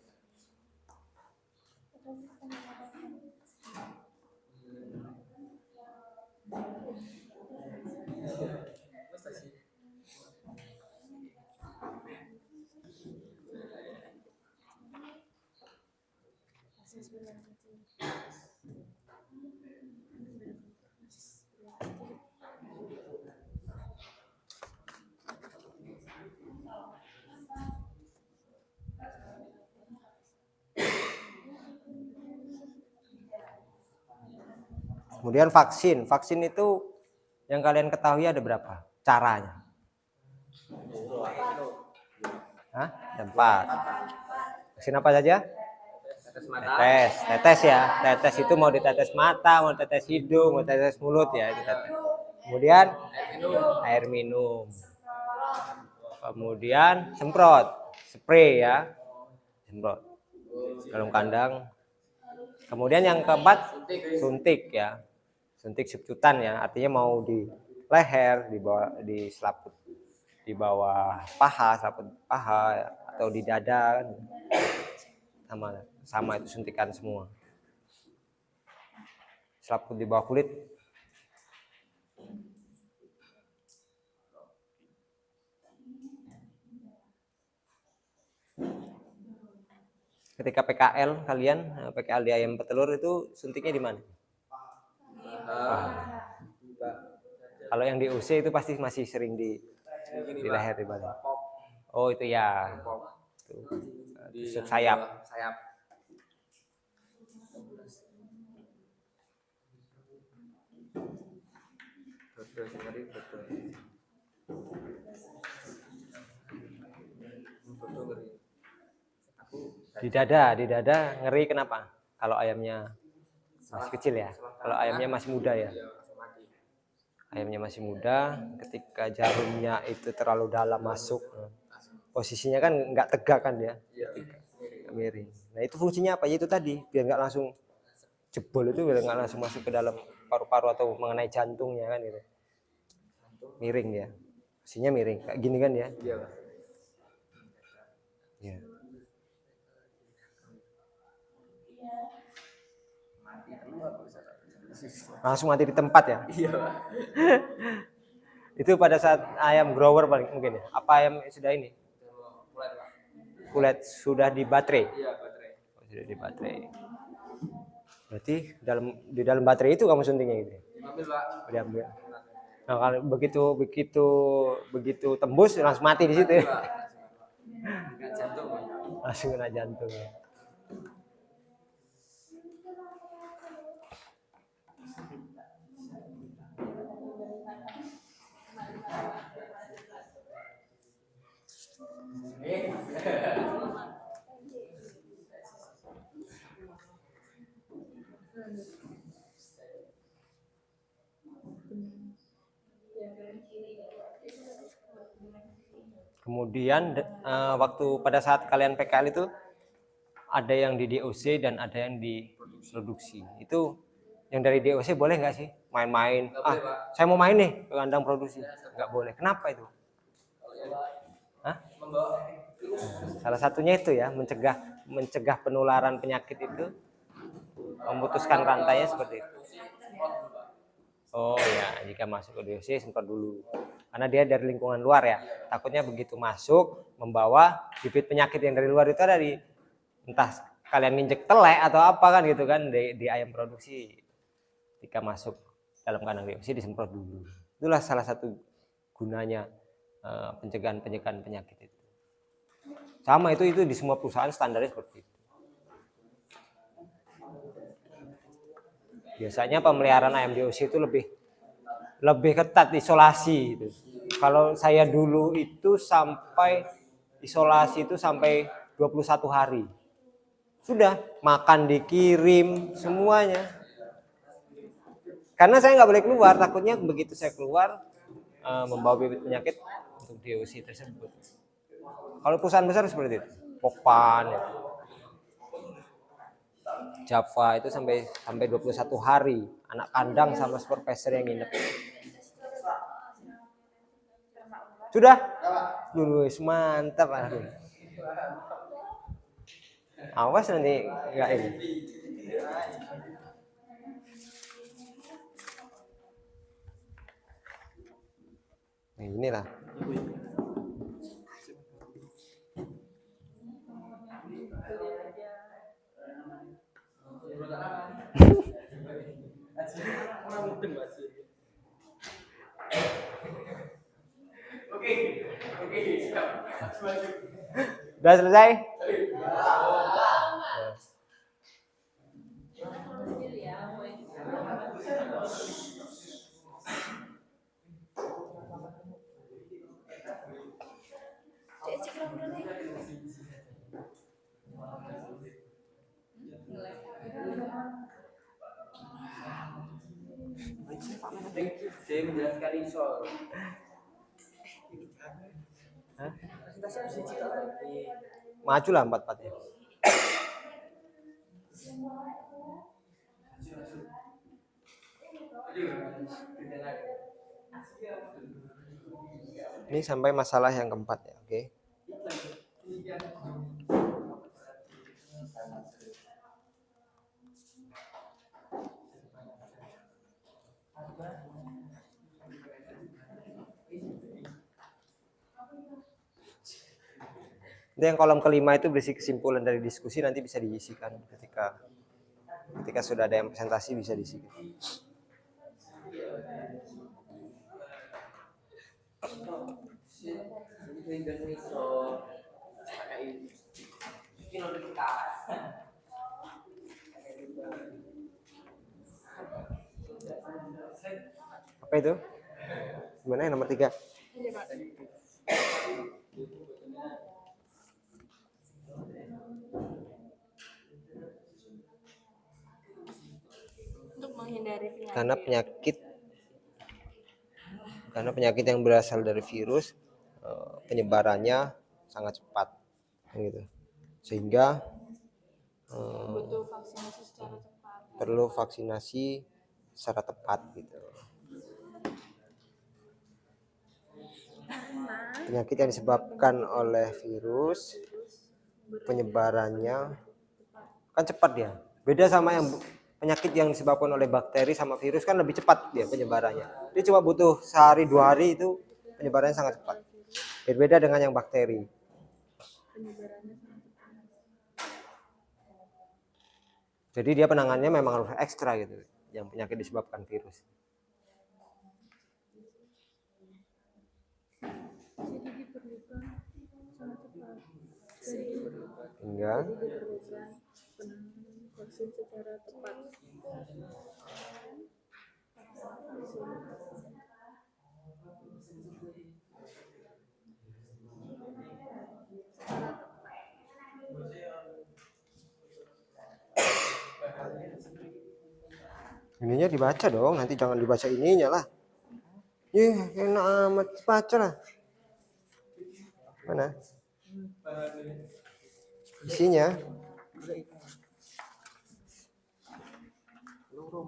Kemudian vaksin. Vaksin itu yang kalian ketahui ada berapa? Caranya? Hah? Ada 4. Vaksin apa saja? Tetes ya. Tetes itu mau ditetes mata, mau ditetes hidung, mau ditetes mulut ya. Itu tetes. Kemudian air minum. Kemudian semprot, spray ya. Semprot dalam kandang. Kemudian yang keempat suntik ya. Suntik subcutan ya, artinya mau di leher, di bawah, di selaput, di bawah paha, selaput paha atau di dada kan. Sama itu suntikan semua. Selaput di bawah kulit. Ketika PKL kalian, PKL di ayam petelur itu suntiknya di mana? Kalau yang di UC itu pasti masih sering di leher di bawah. Oh itu ya. Tusuk sayap. Di dada ngeri kenapa? Kalau ayamnya masih kecil ya. Kalau ayamnya masih muda ya. Ayamnya masih muda, ketika jarumnya itu terlalu dalam masuk, posisinya kan nggak tegak kan dia, miring. Nah itu fungsinya apa? Itu tadi biar nggak langsung jebol, itu biar nggak langsung masuk ke dalam paru-paru atau mengenai jantungnya kan gitu. Miring ya, posisinya miring kayak gini kan ya. Ya. Langsung mati di tempat ya. Iya, Pak. Itu pada saat ayam grower paling mungkin ya. Apa ayam sudah ini? Mulai, Pak. Kulit sudah di baterai. Iya, baterai. Oh, sudah di baterai. Berarti di dalam baterai itu kamu suntingnya gitu. Ambil, Pak. Diambil. Nah, kalau begitu tembus langsung mati di situ ya. Pak. Enggak jantung, Pak. Langsung kena jantung ya. Kemudian waktu pada saat kalian PKL itu ada yang di DOC dan ada yang di produksi. Itu yang dari DOC boleh nggak sih main-main? Nggak boleh, Pak. Saya mau main nih ke kandang produksi. Nggak boleh. Kenapa itu? Hah? Membawa virus. Salah satunya itu ya, mencegah penularan penyakit itu, memutuskan rantainya seperti itu. Oh ya, jika masuk ke DOC semprot dulu. Karena dia dari lingkungan luar ya. Takutnya begitu masuk membawa bibit penyakit yang dari luar itu ada di entah kalian nginjek telek atau apa kan gitu kan di ayam produksi. Ketika masuk dalam kandang DOC disemprot dulu. Itulah salah satu gunanya pencegahan penyakit itu. Sama itu di semua perusahaan standarnya seperti itu. Biasanya pemeliharaan ayam DOC itu lebih ketat isolasi gitu. Kalau saya dulu itu sampai isolasi itu sampai 21 hari. Sudah makan dikirim semuanya. Karena saya nggak boleh keluar, takutnya begitu saya keluar membawa bibit penyakit untuk DOC tersebut. Kalau perusahaan besar seperti itu, Pokpan, ya. Java itu sampai 21 hari anak kandang sama supervisor yang nginep. Sudah? Dulu mantap. Awas nanti enggak ini. Nah, inilah. Udah selesai? Saya menjelaskan insol. Maju lah 4-4 ya. Ini sampai masalah yang keempat ya, oke. Itu yang kolom kelima itu berisi kesimpulan dari diskusi, nanti bisa diisikan ketika sudah ada yang presentasi bisa diisikan. Apa itu? Gimana yang nomor 3? Untuk menghindari penyakit. Karena penyakit yang berasal dari virus penyebarannya sangat cepat gitu. Sehingga Butuh vaksinasi secara cepat. perlu vaksinasi secara tepat gitu. Penyakit yang disebabkan oleh virus penyebarannya kan cepat ya. Beda sama yang penyakit yang disebabkan oleh bakteri sama virus kan lebih cepat dia penyebarannya. Dia cuma butuh sehari 2 hari itu penyebarannya sangat cepat. Berbeda dengan yang bakteri. Penyebarannya sangat cepat. Jadi dia penanganannya memang harus ekstra gitu. Yang penyakit disebabkan virus. Jadi diperlukan sangat cepat. Hingga Jadi diperlukan penanganan vaksin secara tepat. ininya dibaca dong, nanti jangan dibaca ininya lah. Enak amat baca lah. Mana? Isinya.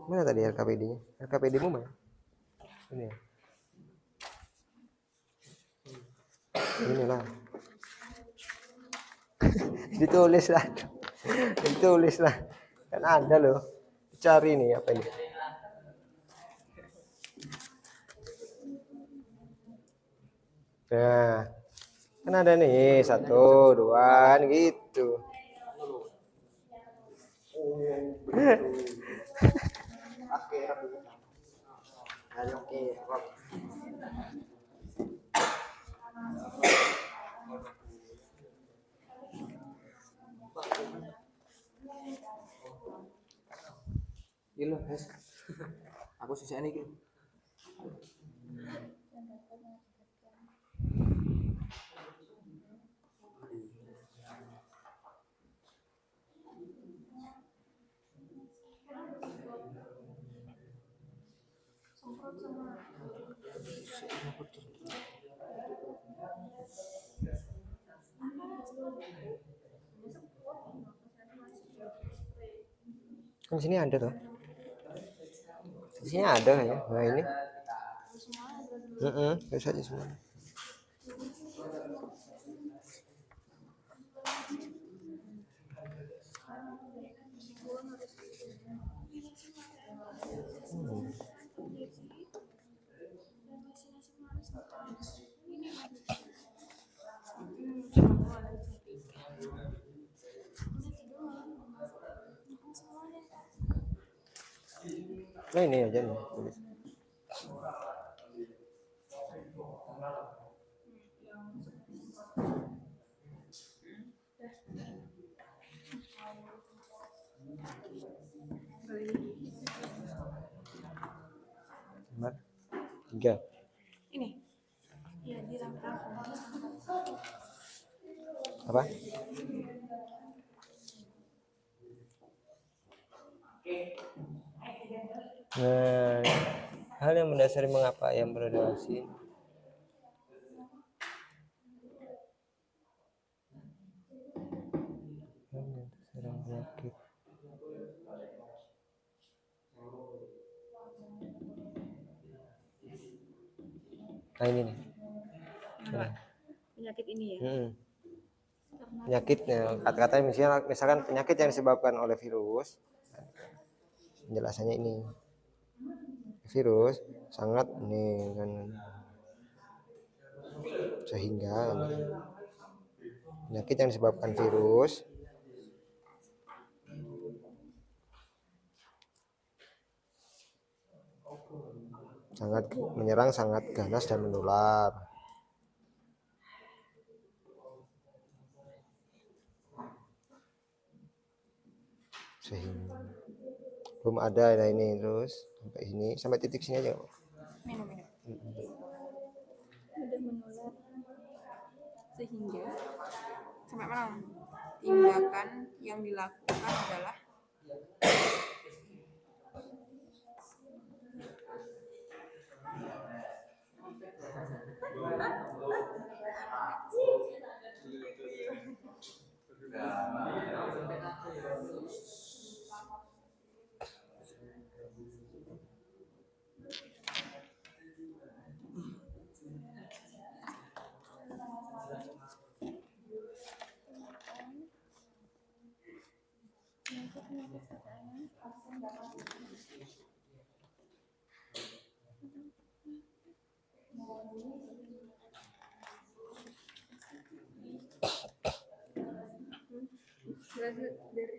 Mana tadi RKPD-nya? RKPD-mu mana? Ini. Inilah. Ditulis lah. Ditulis lah. Kan ada loh. Cari nih apa ini? Nah, kan ada nih 1, 2 gitu. Gila, guys. Aku susah nih gitu. Kan sini ada tuh. Di sini ada ya. Nah ini. Terus aja semua. Nah ini aja nih. Tulis. Nomor 3. Ini. Ya, dirangkap. Apa? Nah, hal yang mendasari mengapa ayam beradaptasi. Serang penyakit. Nah ini nih. Nah. Penyakit ini ya. Penyakitnya, kata-katanya misalkan penyakit yang disebabkan oleh virus. Penjelasannya ini. Virus sangat ini kan sehingga ini, penyakit yang disebabkan virus sangat menyerang sangat ganas dan menular. Sehingga belum ada ini terus sampai sini sampai titik sini aja. Minum. Mudah menular sehingga sampai mana? Tindakan yang dilakukan adalah Dari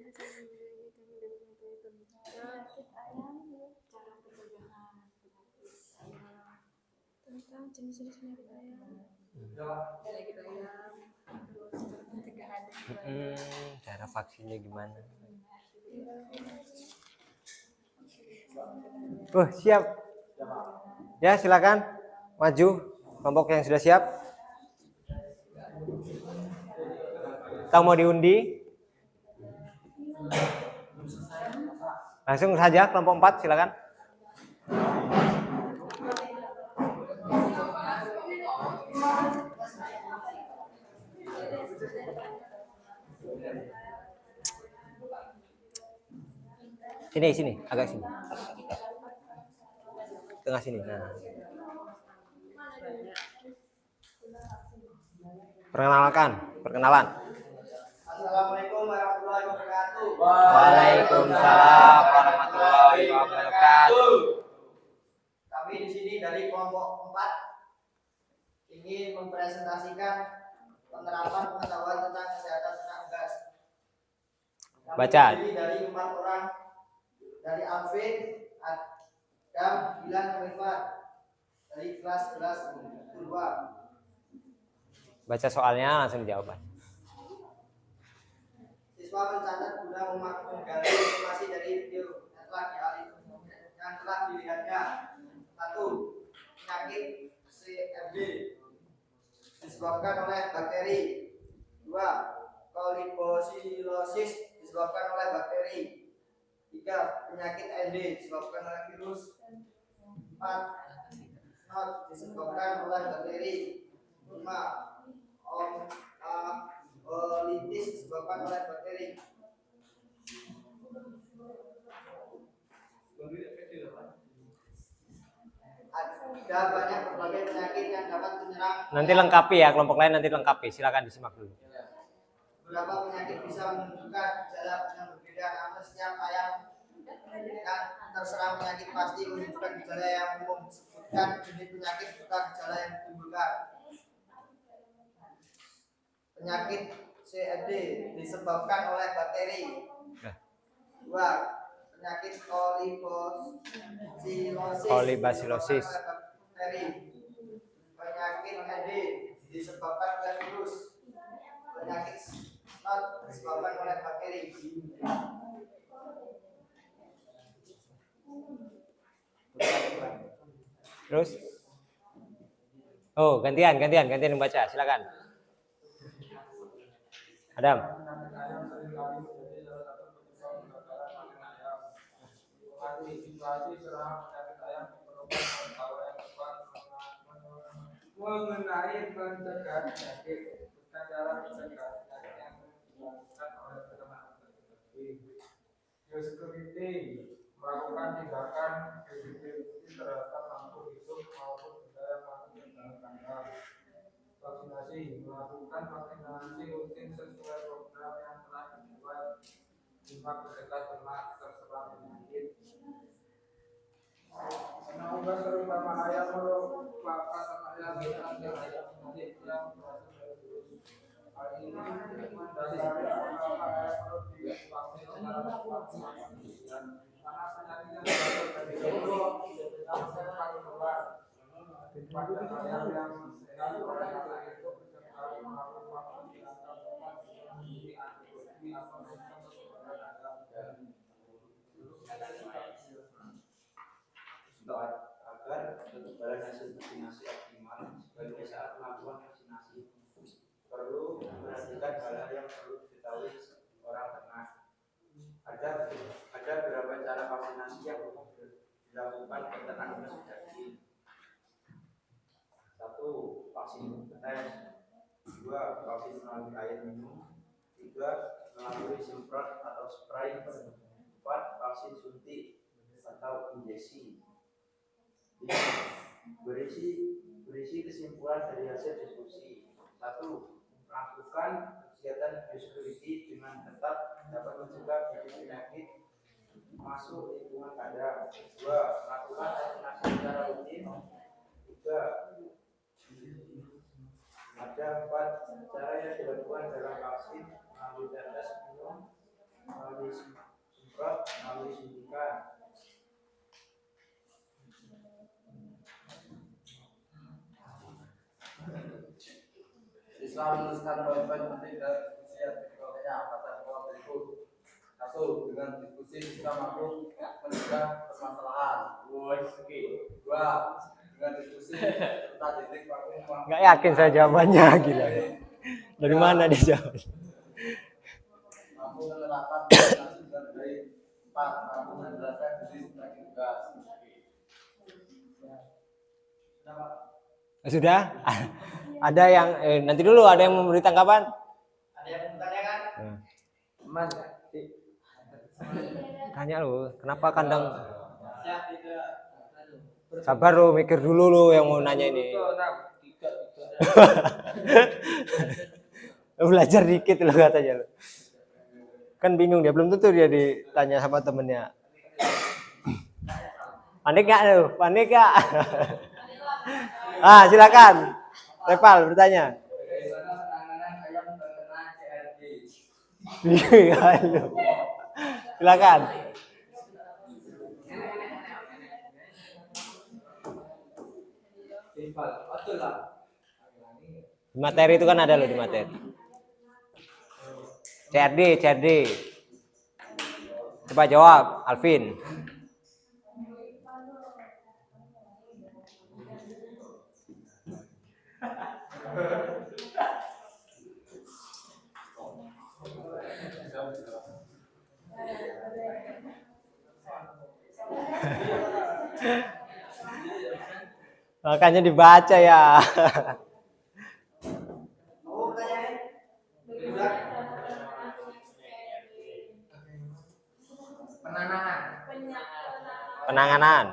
hasil ini kami dapat mengetahui tentang tentang jenis-jenis penyakit ayam, terus pencegahan Cara vaksinnya gimana? Siap. Ya, silakan maju kelompok yang sudah siap. Kita mau diundi. Langsung saja kelompok 4, silakan. Sini, agak sini. Tengah sini. Nah. Perkenalan. Assalamualaikum warahmatullahi wabarakatuh. Waalaikumsalam warahmatullahi wabarakatuh. Kami di sini dari kelompok 4 ingin mempresentasikan penerapan pengetahuan tentang kesehatan ternak gas. Kami Baca. terdiri dari 4 orang, dari Alvin, Adam, Gilang, dan Rifan, dari kelas 2. Baca soalnya langsung dijawab. Siswa mencatat guna menggali informasi dari video yang telah dilihatnya. 1. Penyakit CFD disebabkan oleh bakteri. 2. Kolibosilosis disebabkan oleh bakteri. 3. Penyakit ND disebabkan oleh virus. 4. NOT disebabkan oleh bakteri. 5. Olitis disebabkan oleh bakteri. Ada banyak berbagai penyakit yang dapat menyerang. Nanti lengkapi ya, kelompok lain nanti lengkapi. Silakan disimak dulu. Beberapa penyakit bisa menunjukkan gejala yang berbeda, namun setiap ayam yang terserang penyakit pasti menunjukkan gejala yang umum. Sebutkan jenis penyakit serta gejala yang ditimbulkan. Penyakit CFD disebabkan oleh bakteri. 2. Penyakit Kolibasilosis. Penyakit ND disebabkan oleh virus. Penyakit NOT disebabkan oleh bakteri. Terus? Gantian yang baca. Silakan. Adam. Mengenai pencegahan penyakit, bukan cara pencegahan penyakit yang dilakukan oleh teman biosecurity melakukan tindakan biosecurity terhadap makhluk hidup maupun benda yang masuk ke dalam kandang. Vaksinasi melakukan vaksinasi rutin sesuai program yang telah dibuat untuk mencegah ternak terserang penyakit. Menambah terutama ayam merupakan ayam penyakit yang berasal dari virus. Hal ini mendasari mengapa ayam perlu divaksin secara tepat karena penyakitnya berasal dari virus yang sempat menular pada ayam yang sehat. Oleh karena itu pencegah melalui vaksin dilakukan dengan antibodi atau sistem kekebalan ayam. Agar kekebalan hasil vaksinasi optimal sebagai saat melakukan vaksinasi perlu memperhatikan hal-hal yang perlu diketahui orang ternak. Ada beberapa cara vaksinasi yang dilakukan peternak domestik daging. 1. Vaksin tetes. 2. Vaksin melalui air minum. 3. Melalui semprot atau spray. 4. Vaksin suntik atau injeksi. Berisi kesimpulan dari hasil diskusi. 1. Melakukan kegiatan biosecurity dengan tetap dapat mencegah penyakit masuk lingkungan kandang. 2. Melakukan vaksinasi secara rutin. 3. Ada 4 cara yang dilakukan dalam vaksin, melalui tetes minum, melalui semprot, melalui suntikan. Siswa menuliskan poin-poin penting dan diskusi yang dikelompoknya pada kelompok berikut. 1. Dengan diskusi siswa mampu mencegah permasalahan. 2. Dengan diskusi serta titik waktu Nggak yakin saya jawabannya, gila. Dari mana dia jawab? mampu menerapkan vaksinasi dengan baik. 4. Mampu menjelaskan diri sebagai tugas. Sudah? Ada yang nanti dulu ada yang memberi tanggapan? Ada yang bertanyakan? Aman. Tanya lu, kenapa kandang? Siap tidak? Sabar lu, mikir dulu lu yang mau nanya ini. Belajar dikit lo katanya lo. Kan bingung dia, belum tentu dia ditanya sama temennya. Panik gak lu? Panik gak? Silakan. Repal bertanya. Bagaimana penanganan ayam terkena CRD? Iya lu. Silakan. Betul lah. Di materi itu kan ada loh di materi. CRD. Coba jawab, Alvin. Makanya dibaca ya. Mau bertanya? Penanganan.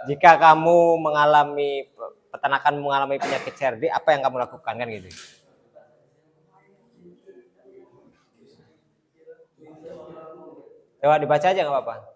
Jika kamu mengalami peternakan mengalami penyakit CRD, apa yang kamu lakukan kan gitu? Coba dibaca aja nggak apa-apa.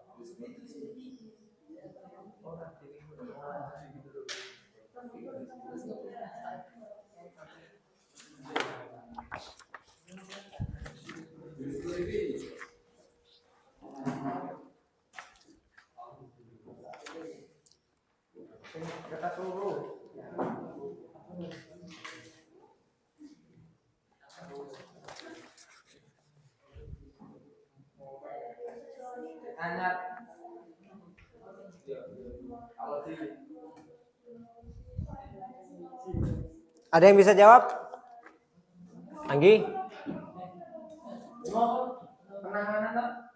Ada yang bisa jawab? Anggi? Penanganan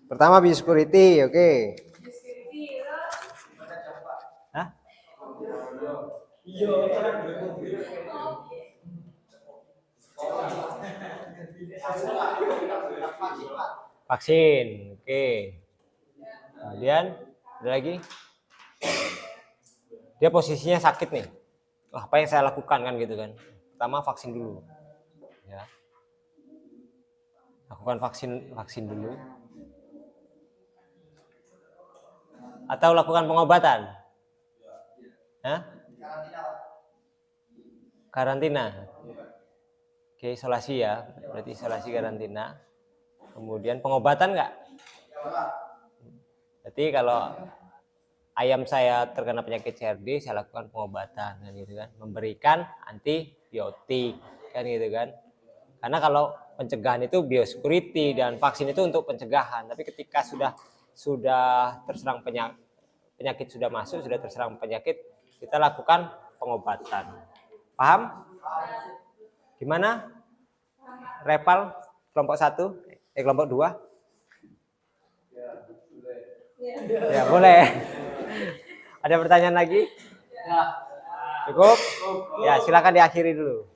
Pertama biosecurity, oke. Hah? Vaksin, oke. Kemudian ada lagi? Dia posisinya sakit nih. Wah, apa yang saya lakukan kan gitu kan? Pertama vaksin dulu. Ya. Lakukan vaksin dulu. Atau lakukan pengobatan? Hah? Karantina. Oke, isolasi ya. Berarti isolasi karantina. Kemudian pengobatan enggak? Berarti kalau ayam saya terkena penyakit CRD, saya lakukan pengobatan kan gitu kan. Memberikan antibiotik kan gitu kan. Karena kalau pencegahan itu biosecurity dan vaksin itu untuk pencegahan. Tapi ketika sudah terserang penyakit sudah masuk, sudah terserang penyakit, kita lakukan pengobatan. Paham? Gimana? Repal kelompok 1, kelompok 2? Ya, boleh. Ada pertanyaan lagi? Cukup? Ya, silakan diakhiri dulu.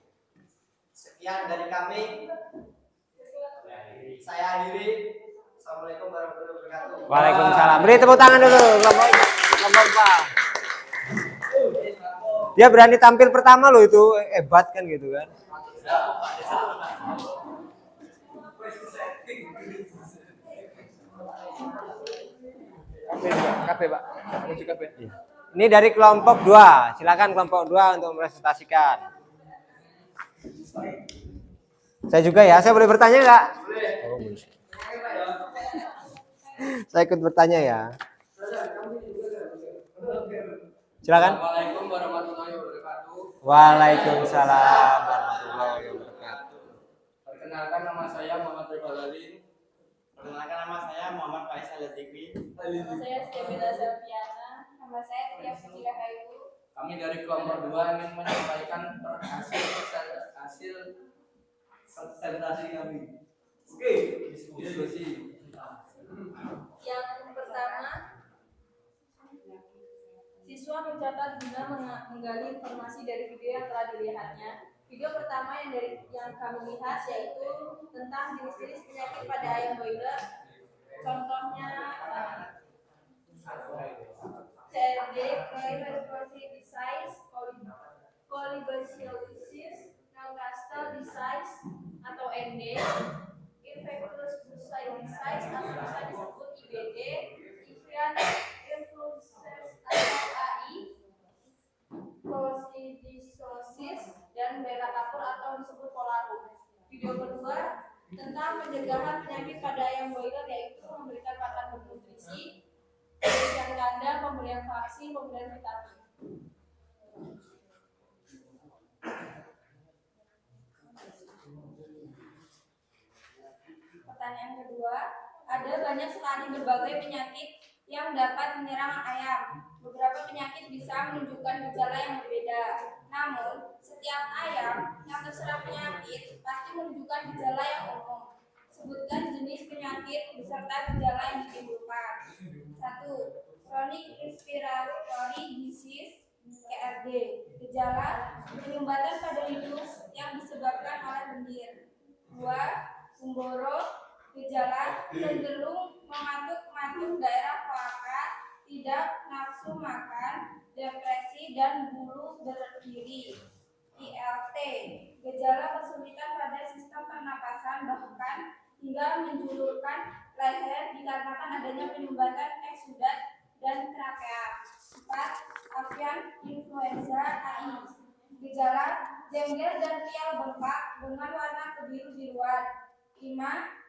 Sekian dari kami. Saya akhiri. Assalamualaikum warahmatullahi wabarakatuh. Waalaikumsalam. Beri tepuk tangan dulu. Kelompok Pak. Dia berani tampil pertama loh, itu hebat kan gitu kan. Kabeh, Pak. Aku juga kabeh. Ini dari kelompok 2. Silakan kelompok 2 untuk presentasikan. Saya juga ya. Saya boleh bertanya nggak? Boleh. Saya ikut bertanya ya. Silakan. Assalamualaikum warahmatullahi wabarakatuh. Waalaikumsalam warahmatullahi wabarakatuh. Perkenalkan, nama saya Muhammad Balalin. Perkenalkan, nama saya Muhammad Faisal Zikri. Nama saya Setiabela Selviana. Nama saya Tia Puji Rahayu. Kami dari kelompok 2 ingin menyampaikan hasil presentasi kami. Oke, diskusi. Yang pertama, siswa mencatat guna menggali informasi dari video yang telah dilihatnya. Video pertama yang kami lihat yaitu tentang jenis-jenis penyakit pada ayam broiler. Contohnya CRD, Cryptocurrency Disease, Colibacillosis, Newcastle Disease atau ND, Infectious Bushite Disease atau bisa disebut IBD, Avian Influenza atau AI, Coccidiosis, dan Beta Kapur atau disebut Polarum. Video kedua tentang pencegahan penyakit pada ayam broiler yaitu memberikan pakan bernutrisi, pemberian kandang, pemberian vaksin, pemberian vitamin. Pertanyaan kedua, ada banyak sekali berbagai penyakit yang dapat menyerang ayam. Beberapa penyakit bisa menunjukkan gejala yang berbeda. Namun, setiap ayam yang terserang penyakit pasti menunjukkan gejala yang umum. Sebutkan jenis penyakit beserta gejala yang ditimbulkan. 1. Chronic Respiratory Disease (CRD). Gejala penyumbatan pada hidung yang disebabkan oleh lendir. 2. Gumboro. Gejala cenderung mengantuk-ngantuk daerah kloaka, tidak nafsu makan, depresi, dan bulu berdiri. ILT. Gejala kesulitan pada sistem pernapasan bahkan hingga menjulurkan leher dikarenakan adanya penyumbatan eksudat dan trakea. 4. Avian Influenza AI. Gejala jengger dan pial bengkak dengan warna kebiru-biruan. 5.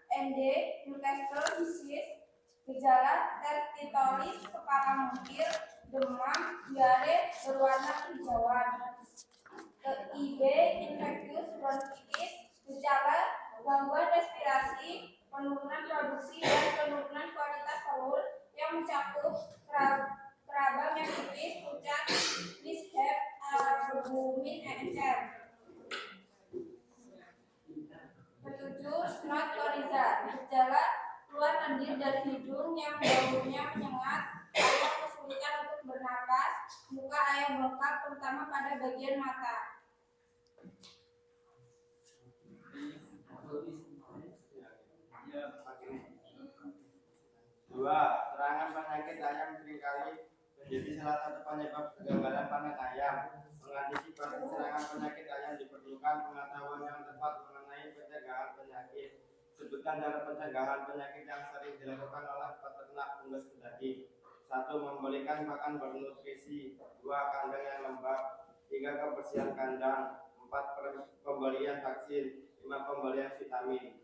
ND Newcastle Disease. Gejala tertitoris kepala mungkir, demam, diare berwarna hijauan. IB Infectious Bronchitis. Gejala gangguan respirasi, penurunan produksi dan penurunan kualitas telur yang mencakup keraba meningitis, pucat, dyshep, albumin, encer. 7. Snot coryza. Gejala keluar lendir dari hidung yang baunya menyengat, ayam kesulitan untuk bernapas, muka ayam bengkak terutama pada bagian mata. Dua, serangan penyakit ayam seringkali menjadi salah satu penyebab kegagalan panen ayam. Mengantisipasi serangan penyakit ayam diperlukan pengetahuan yang tepat mengenai pencegahan penyakit. Sebutkan cara pencegahan penyakit yang sering dilakukan oleh peternak unggas daging. 1. Memberikan pakan bernutrisi. 2. Kandang yang lembab. 3. Kebersihan kandang. 4. Pemberian vaksin. 5. Pemberian vitamin.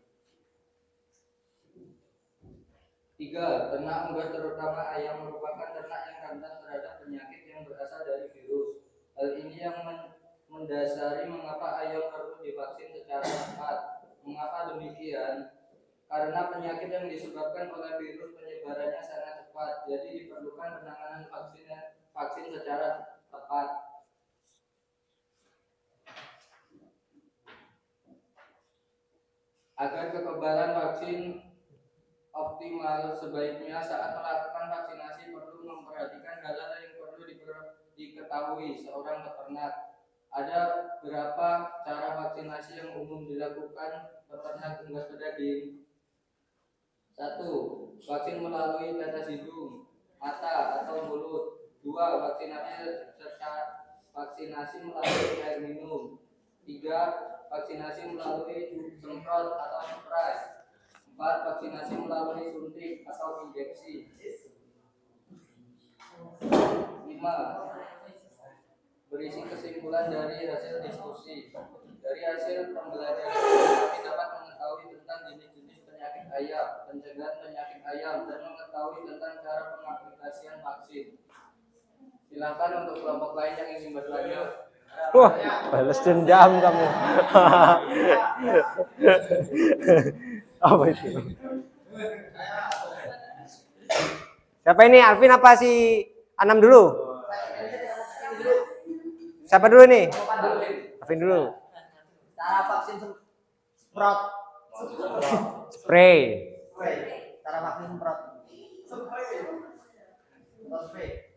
3. Ternak unggas terutama ayam merupakan ternak yang rentan terhadap penyakit yang berasal dari virus. Hal ini yang mendasari mengapa ayam perlu divaksin secara tepat. Mengapa demikian? Karena penyakit yang disebabkan oleh virus penyebarannya sangat cepat, jadi diperlukan penanganan vaksin secara tepat. Agar kekebalan vaksin optimal. Sebaiknya saat melakukan vaksinasi perlu memperhatikan hal-hal yang perlu diketahui seorang peternak. Ada berapa cara vaksinasi yang umum dilakukan peternak unggas pedaging? 1. Vaksin melalui tetes hidung, mata atau mulut. 2. Vaksinasi melalui air minum. 3. Vaksinasi melalui semprot atau spray. 4. Vaksinasi melalui suntik atau injeksi. 5. Berisi kesimpulan dari hasil diskusi. Dari hasil pembelajaran kami dapat mengetahui tentang jenis-jenis penyakit ayam, pencegahan penyakit ayam, dan mengetahui tentang cara pengaplikasian vaksin. Silakan untuk kelompok lain yang ingin bertanya. Wah, balas dendam kamu. Apa itu? Siapa ini? Alvin apa si Anam dulu? Siapa dulu nih? Alvin dulu. Cara vaksin semprot. Spray. Cara vaksin semprot. Spray.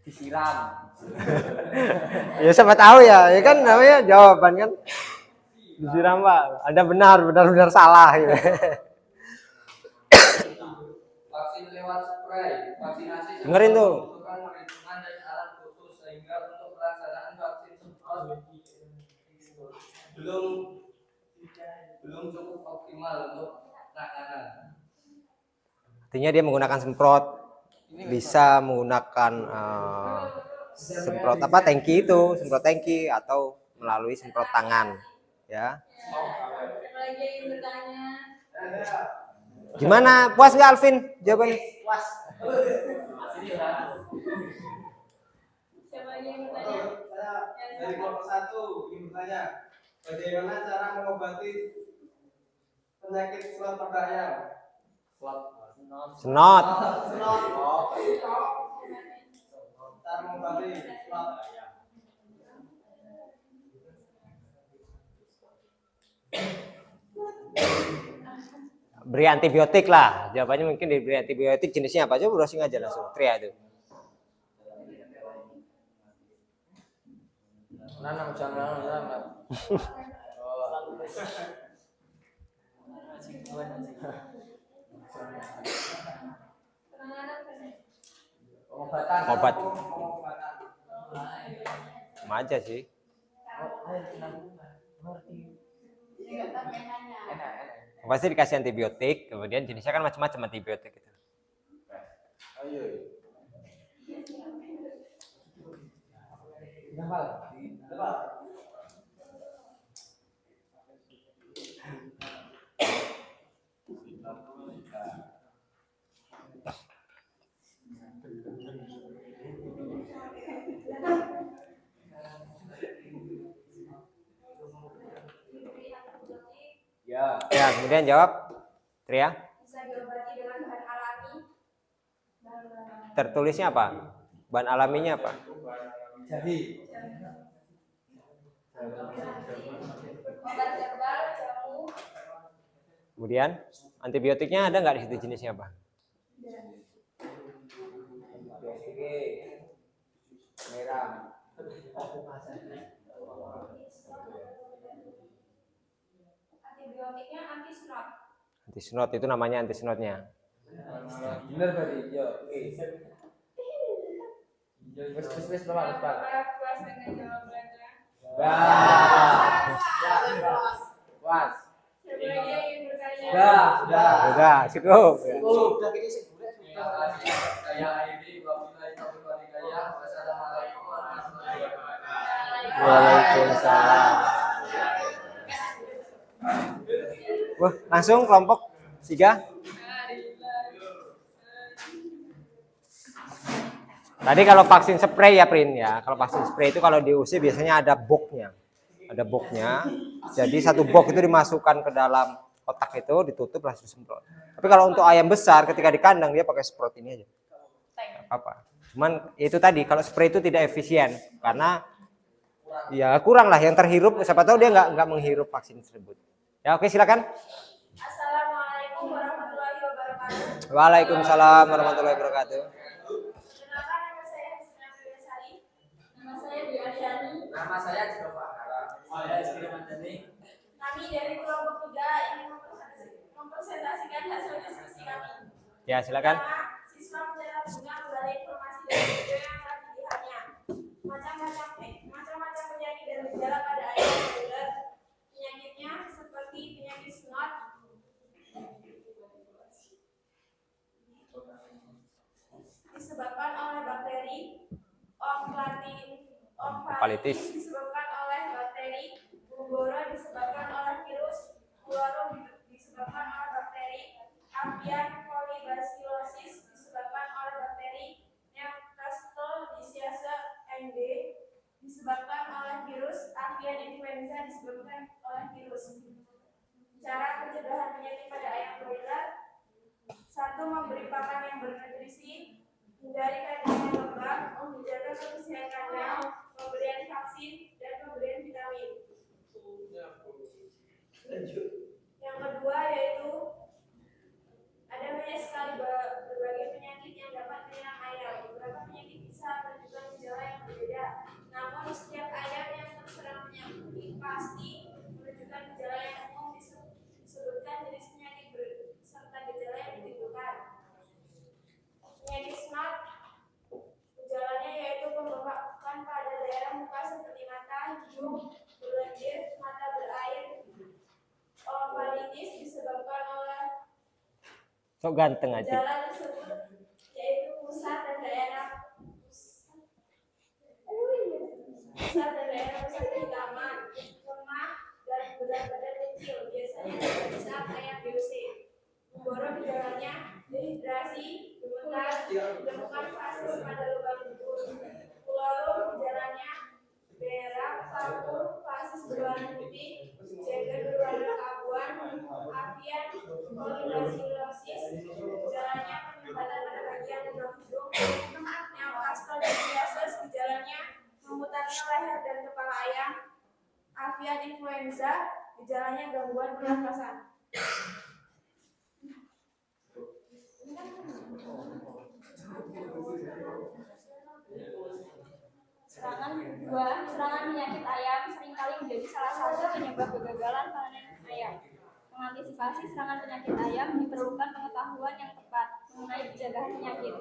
Disiram. Ya siapa tahu ya, ya kan namanya jawaban kan. Disiram Pak. Anda benar salah. Ya. Vaksin lewat spray, vaksinasi Dengerin tuh. membutuhkan perhitungan dan alat khusus sehingga untuk pelaksanaan vaksin semprot belum cukup optimal untuk penanganan. Artinya dia menggunakan semprot, bisa menggunakan semprot apa tangki itu, semprot tangki atau melalui semprot tangan, ya. Siapa lagi yang bertanya? Gimana? Puas nggak Alvin jawabannya? Puas. Siapa lagi yang bertanya? Saya dari kelompok 1 ingin bertanya, bagaimana cara mengobati penyakit surat pada ayam? Senot. Cara mengobati surat. Beri antibiotik lah. Jawabannya mungkin diberi antibiotik, jenisnya apa aja browsing aja langsung. Tria itu. Nanam jangan nanam. Obat. Sama aja sih. Pasti dikasih antibiotik, kemudian jenisnya kan macam-macam antibiotik itu. Ya, kemudian jawab Tria. Bisa diobati dengan bahan alami. Tertulisnya apa? Bahan alaminya apa? Obat herbal, jamu, Kemudian antibiotiknya ada nggak di situ jenisnya apa? Merah. antibiotiknya anti-snot. Antisnot itu namanya antisnotnya. Bener tadi, yo. Wes Pak. Apakah puas dengan jawabannya? Puas. Siapa lagi yang ingin bertanya? Udah, cukup. Udah gini sih. Saya ini wabillahi taufiq wal hidayah. Wassalamualaikum warahmatullahi wabarakatuh. Waalaikumsalam. Wah, langsung kelompok 3. Tadi kalau vaksin spray ya Prin ya. Kalau vaksin spray itu kalau diusir biasanya ada boxnya. Ada boxnya. Jadi satu box itu dimasukkan ke dalam kotak itu, ditutup langsung semprot. Tapi kalau untuk ayam besar ketika di kandang dia pakai semprot ini aja. Apa? Cuman itu tadi kalau spray itu tidak efisien karena ya kurang lah yang terhirup. Siapa tahu dia nggak menghirup vaksin tersebut. Ya, oke, silakan. Assalamualaikum warahmatullahi wabarakatuh. Waalaikumsalam warahmatullahi wabarakatuh. Perkenalkan, nama saya Husna Priasari. Nama saya Dwi Aryani. Nama saya Jova. Saya Rizky Ramadhani. Kami dari kelompok 3 ingin mempresentasikan hasil diskusi kami. Ya, silakan. Pertama, siswa mencatat guna kembali informasi dari video yang telah dilihatnya. Macam-macam penyakit dan gejala pada ayam broiler. Penyakitnya seperti penyakit snot, disebabkan oleh bakteri, Ompalitis disebabkan oleh bakteri, Buboro disebabkan oleh virus, Fluoro disebabkan oleh bakteri, Avian Polybacillosis disebabkan oleh bakteri, Newcastle disease MD disebabkan oleh virus, Avian influenza disebabkan oleh virus. Cara pencegahan penyakit pada ayam broiler: 1. Memberi pakan yang bernutrisi, hindari kandang yang lembab, menjaga kebersihan kandang, pemberian vaksin, dan pemberian vitamin. Yang kedua yaitu ada banyak sekali berbagai penyakit yang dapat menyerang ayam. Beberapa penyakit bisa menunjukkan gejala yang berbeda, namun setiap ayam yang terserang penyakit pasti menunjukkan gejala yang umum. Disebutkan jenis penyakit serta gejala yang ditimbulkan. Penyakit snot, gejalanya yaitu pembengkakan pada daerah muka seperti mata, hidung, berlendir, mata berair. Ompalitis disebabkan oleh sok ganteng aja. gejala tersebut yaitu pusat dan daerah hitaman, lemah, dan berat badan kecil. Biasanya terjadi saat ayam BOC. Buboro gejalanya dehidrasi, gemetar, ditemukan fasis pada lubang dubur. Fluoro gejalanya berak, kapur, fasis berwarna putih, Jagger berwarna keabuan. Avian Polybacillosis gejalanya peningkatan pada bagian lubang hidung. Newcastle disease gejalanya memutarnya leher dan kepala ayam. Avian influenza gejalanya gangguan pernafasan. Serangan penyakit ayam seringkali menjadi salah satu penyebab kegagalan panen ayam. Mengantisipasi serangan penyakit ayam diperlukan pengetahuan yang tepat mengenai pencegahan penyakit.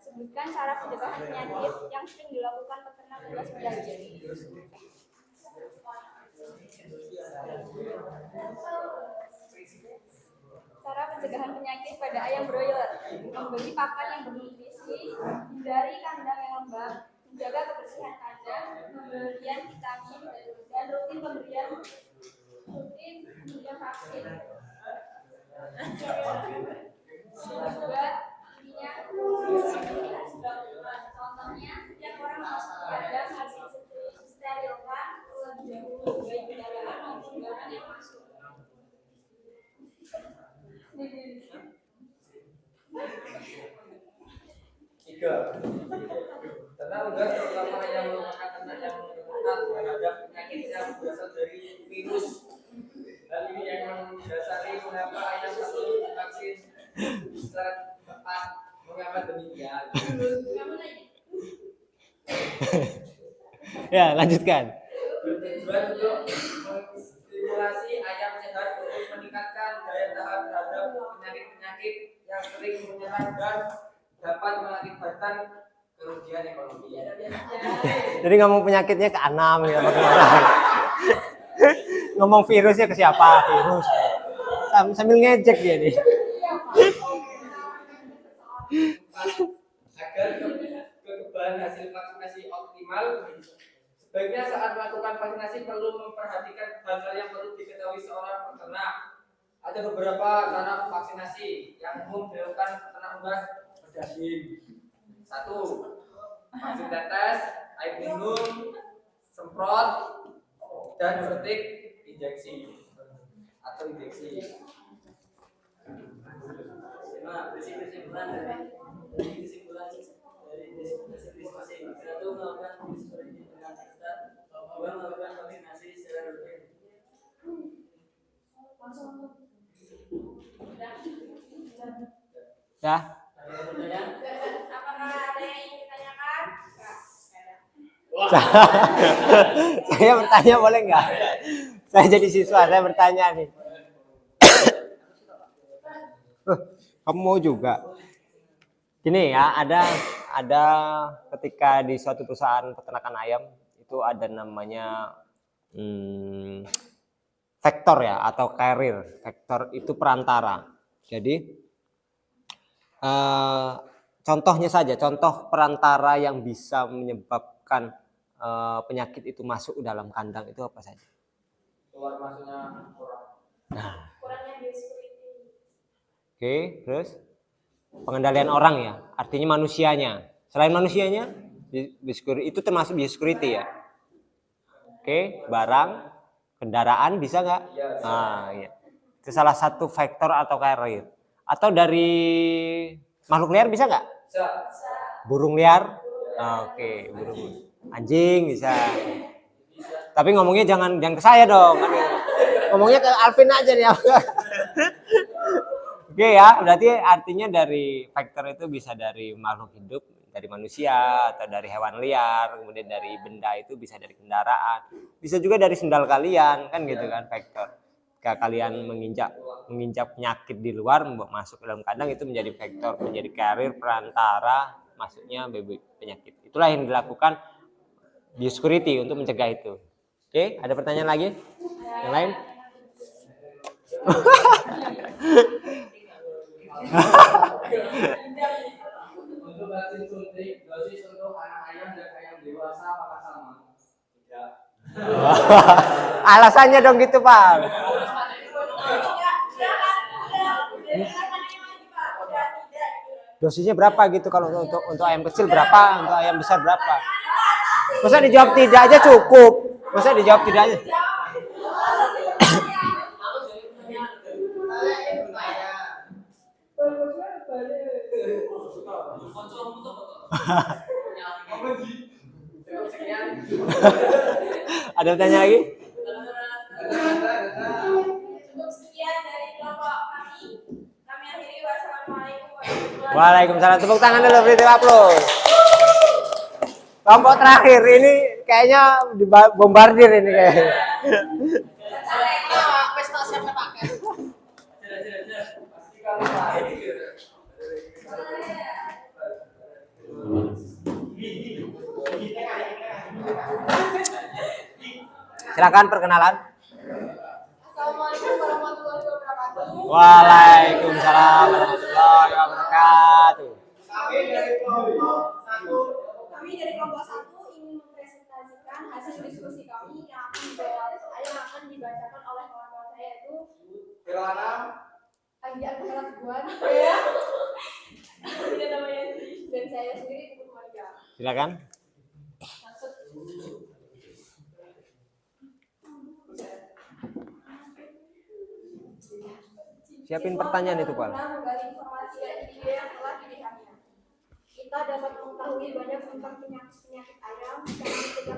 Sebutkan cara pencegahan penyakit yang sering dilakukan peternak tugas belajar. Cara pencegahan penyakit pada ayam broiler: memberi pakan yang bernutrisi, hindari kandang yang lembab, menjaga kebersihan kandang, pemberian vitamin, dan rutin pemberian vaksin. Juga intinya contohnya setiap orang masuk kandang harus disterilkan terlebih dahulu baik kendaraan maupun barang yang masuk. Tiga. Ternak unggas terutama yang merupakan ternak yang rentan terhadap penyakit yang berasal dari virus. Hal ini yang mendasari mengapa ayam perlu divaksin secara tepat. Mengapa demikian? Ya, lanjutkan. Bertujuan untuk menstimulasi ayam sehat untuk meningkatkan daya tahan terhadap penyakit-penyakit yang sering menyerang dan dapat mengakibatkan kerugian ekonomi. Jadi ngomong penyakitnya ke Anam ya, ngomong virusnya ke siapa? Virus. Sambil ngejek dia nih. Agar kekebalan hasil vaksinasi optimal, sebaiknya saat melakukan vaksinasi perlu memperhatikan hal-hal yang perlu diketahui seorang peternak. Ada beberapa cara vaksinasi yang umum dilakukan peternak unggas berdaging. 1. Vaksin tetes, air minum, semprot, dan suntik injeksi atau injeksi. Nah, kesimpulan dari diskusi 1. Melakukan screening dengan ekstra. 2. Melakukan vaksinasi secara rutin. Dah. Apakah ada yang ingin ditanyakan? Saya bertanya boleh nggak? Saya jadi siswa, saya bertanya nih. Kamu mau juga? Gini ya, ada ketika di suatu perusahaan peternakan ayam itu ada namanya vektor ya atau carrier. Vektor itu perantara. Jadi contohnya saja, contoh perantara yang bisa menyebabkan penyakit itu masuk dalam kandang itu apa saja? Keluar masuknya kurang. Kurangnya biosecurity. Oke, terus pengendalian orang ya, artinya manusianya. Selain manusianya, biosecurity itu termasuk biosecurity ya. Oke, barang, kendaraan bisa nggak? Nah, iya. Itu salah satu faktor atau carrier. Atau dari makhluk liar bisa nggak? Burung liar? Oke, burung. Anjing bisa. Tapi ngomongnya jangan ke saya dong. Ngomongnya ke Alvin aja nih. Oke ya, berarti artinya dari faktor itu bisa dari makhluk hidup, dari manusia atau dari hewan liar, kemudian dari benda itu bisa dari kendaraan, bisa juga dari sendal kalian, kan gitu kan faktor. Jika kalian menginjak penyakit di luar masuk ke dalam kandang itu menjadi faktor, menjadi carrier perantara masuknya penyakit. Itulah yang dilakukan biosecurity untuk mencegah itu. Oke, ada pertanyaan lagi? Yang lain? Untuk vaksin suntik, dosis untuk anak ayam dan ayam dewasa apakah sama? Tidak. Alasannya dong gitu, Pak. Dosisnya berapa gitu kalau untuk ayam kecil berapa, untuk ayam besar berapa? Masa dijawab tidak aja cukup? Masa dijawab tidak aja? Ada pertanyaan lagi? Cukup sekian dari kelompok kami. Kami akhiri. Wassalamualaikum warahmatullahi wabarakatuh. Waalaikumsalam. Tepuk tangan dulu, beri aplaus. Kelompok terakhir ini kayaknya dibombardir ini kayaknya. Silakan perkenalan. Assalamualaikum warahmatullahi wabarakatuh. Waalaikumsalam warahmatullahi wabarakatuh. Kami dari kelompok 1 Kami dari kelompok 1 ingin mempresentasikan hasil diskusi kami yang akan dibacakan oleh kawan-kawan saya yaitu Firwana, Andian Kelas ya. Ini namanya dan saya sendiri Ibu Monica. Silakan. Siapin pertanyaan itu, Pak. Menggali informasi dari video yang telah dilihatnya. Kita dapat mengetahui banyak tentang penyakit ayam, cara mencegah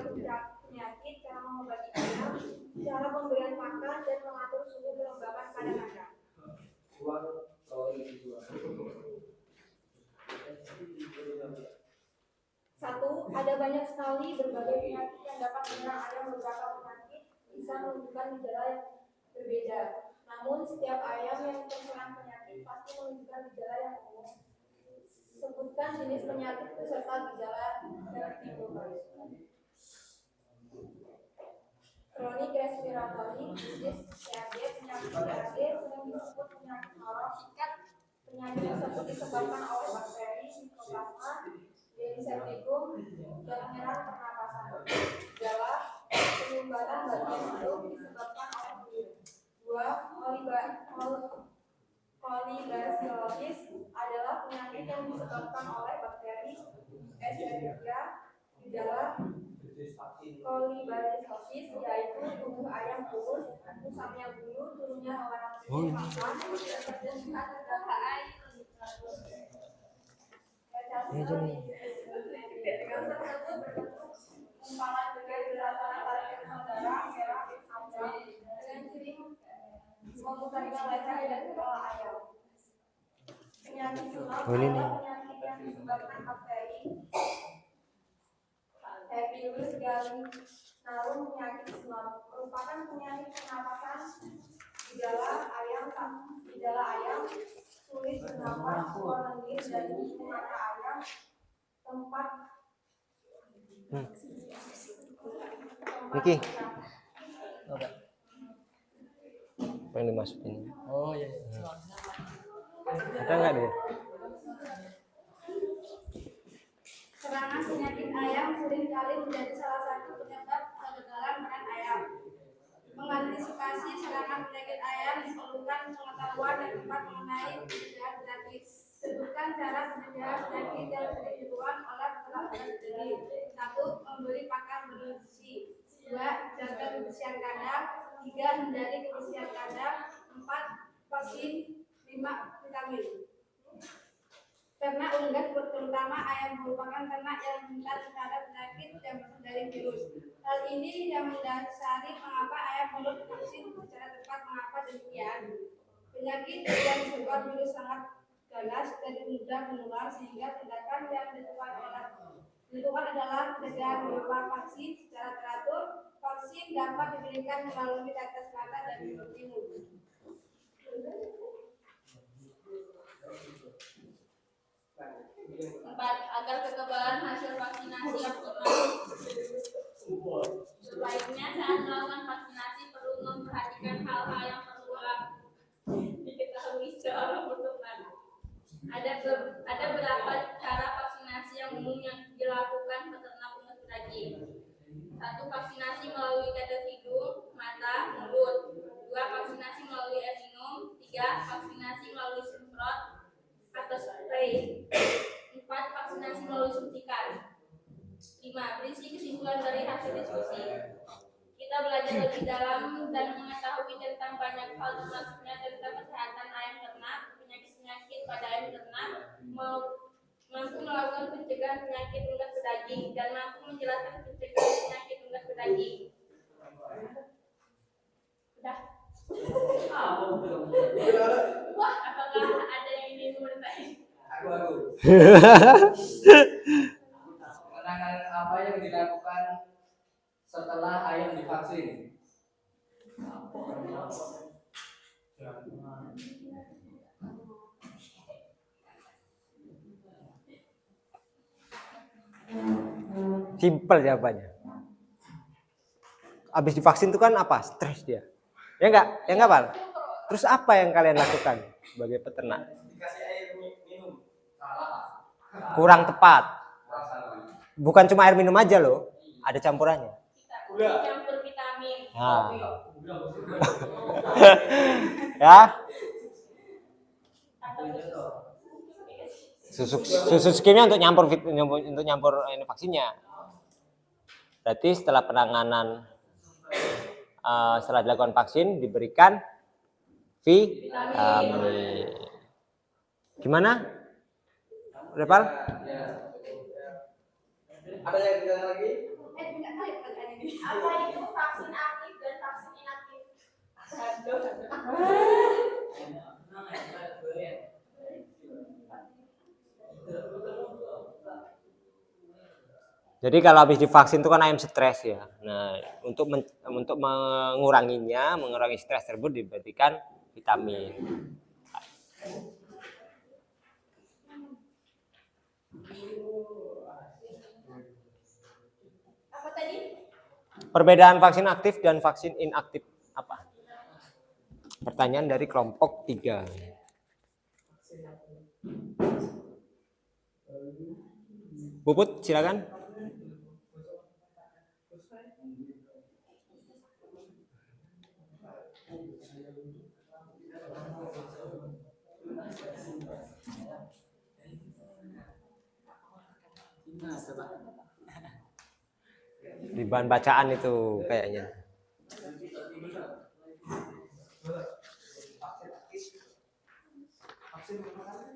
penyakit, cara mengobati ayam, cara pemberian makan, dan mengatur suhu kelembapan pada kandang. Satu, ada banyak sekali berbagai penyakit yang dapat menyerang ayam. Beberapa penyakit bisa menunjukkan gejala yang berbeda. Namun setiap ayam yang terserang penyakit pasti menunjukkan gejala yang umum. Sebutkan jenis penyakit beserta gejala yang ditimbulkan. Kronik respiratory disease (CRD), penyakit CRD sering disebut penyakit norovirus. Penyakit tersebut disebabkan oleh bakteri, mikroplasma, Derisepticum, dan menyerang pernapasan. Gejala penyumbatan bagian hidung disebabkan oleh virus. 2. Kolibacillosis adalah penyakit yang disebabkan oleh bakteri Escherichia. Gejala kolibacillosis yaitu tubuh ayam kurus, pusatnya bulu, turunnya warna putih makan, dan pertumbuhan pada air. Umpalan dengan berat-berat tarik saudara merah abang dengan ciri memutarkan leher dan kepala ayam. Penyakit sulap Oh, ini nih. adalah penyakit yang disebabkan bakteri, Hepilus galinarum penyakit sulap merupakan penyakit pernapasan. Gejala ayam sulit bernapas, keluar lendir dari mata ayam, tempat Niki. Apa yang dimasukin? Oh iya. Ada nggak dia? Serangan penyakit ayam seringkali menjadi salah satu penyebab kegagalan panen ayam. Mengantisipasi serangan penyakit ayam diperlukan pengetahuan dan tepat mengenai pencegahan penyakit. Sebutkan cara pencegahan penyakit yang sering dilakukan oleh peternak sendiri. 1. Memberi pakan bernutrisi. 2. Jaga kebersihan kandang. 3. Hindari kebersihan kandang. 4. Vaksin. 5. Vitamin. Ternak unggas terutama ayam merupakan ternak yang rentan terhadap penyakit yang berasal dari virus. Hal ini yang mendasari mengapa ayam perlu divaksin secara tepat. Mengapa demikian? Penyakit yang disebabkan virus sangat ganas dan mudah menular, sehingga tindakan yang dilakukan adalah pencegahan berupa vaksin secara teratur. Vaksin dapat diberikan melalui tetes mata dan minum. 4. Agar kekebalan hasil vaksinasi optimal. Sebaiknya saat melakukan vaksinasi perlu memperhatikan hal-hal yang perlu diketahui seorang peternak. Ada beberapa cara vaksinasi yang umum yang dilakukan peternak unggas daging. 1. Vaksinasi melalui tetes hidung, mata, mulut. 2. Vaksinasi melalui air minum. 3. Vaksinasi melalui semprot atau spray. 4. Vaksinasi melalui suntikan. 5. Berisi kesimpulan dari hasil diskusi. Kita belajar lebih dalam dan mengetahui tentang banyak hal, termasuknya tentang kesehatan ayam ternak, penyakit-penyakit pada ayam ternak, mampu melakukan pencegahan penyakit unggas daging, dan mampu menjelaskan pencegahan penyakit unggas daging. Sudah. Wah, apakah ada yang ingin bertanya? Penanganan apa yang dilakukan setelah ayam divaksin? Simpel jawabannya. Habis divaksin itu kan apa? Stres dia. Ya enggak? Ya enggak, Pak? Terus apa yang kalian lakukan sebagai peternak? Dikasih air minum. Salah. Kurang tepat. Bukan cuma air minum aja loh, ada campurannya. Campur vitamin. Nah. Ya. Susu skimnya untuk nyampur ini vaksinnya. Berarti setelah penanganan setelah dilakukan vaksin diberikan vitamin. Gimana? Udah, Pal? Ada yang tidak lagi? Apa itu vaksin aktif dan vaksin inaktif? Jadi kalau habis divaksin itu kan ayam stres ya. Nah, untuk mengurangi stres tersebut diberikan vitamin. Apa tadi? Perbedaan vaksin aktif dan vaksin inaktif apa? Pertanyaan dari kelompok 3. Puput, silakan. Di bahan bacaan itu kayaknya.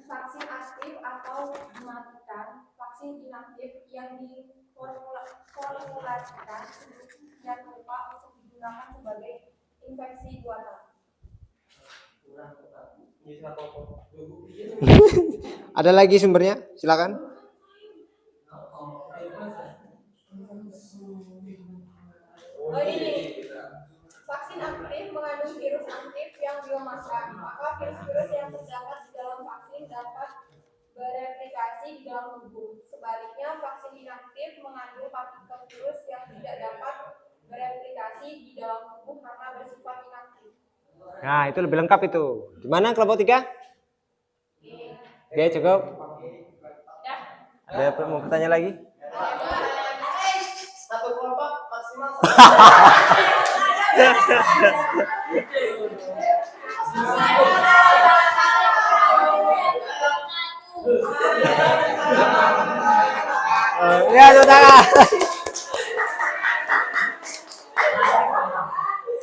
Vaksin aktif atau mematikan, vaksin inaktif yang diformulasikan sedemikian rupa untuk digunakan sebagai infeksi buatan. Ada lagi sumbernya? Silakan. Oh ini vaksin aktif mengandung virus aktif yang biomarker, maka virus-virus yang terdapat di dalam vaksin dapat bereplikasi di dalam tubuh. Sebaliknya, vaksin inaktif mengandung partikel virus yang tidak dapat bereplikasi di dalam tubuh karena bersifat inaktif. Nah, itu lebih lengkap itu. Gimana kelompok 3? Oke, cukup. Ya. Ada mau bertanya lagi? Satu kelompok maksimal Ya, saudara.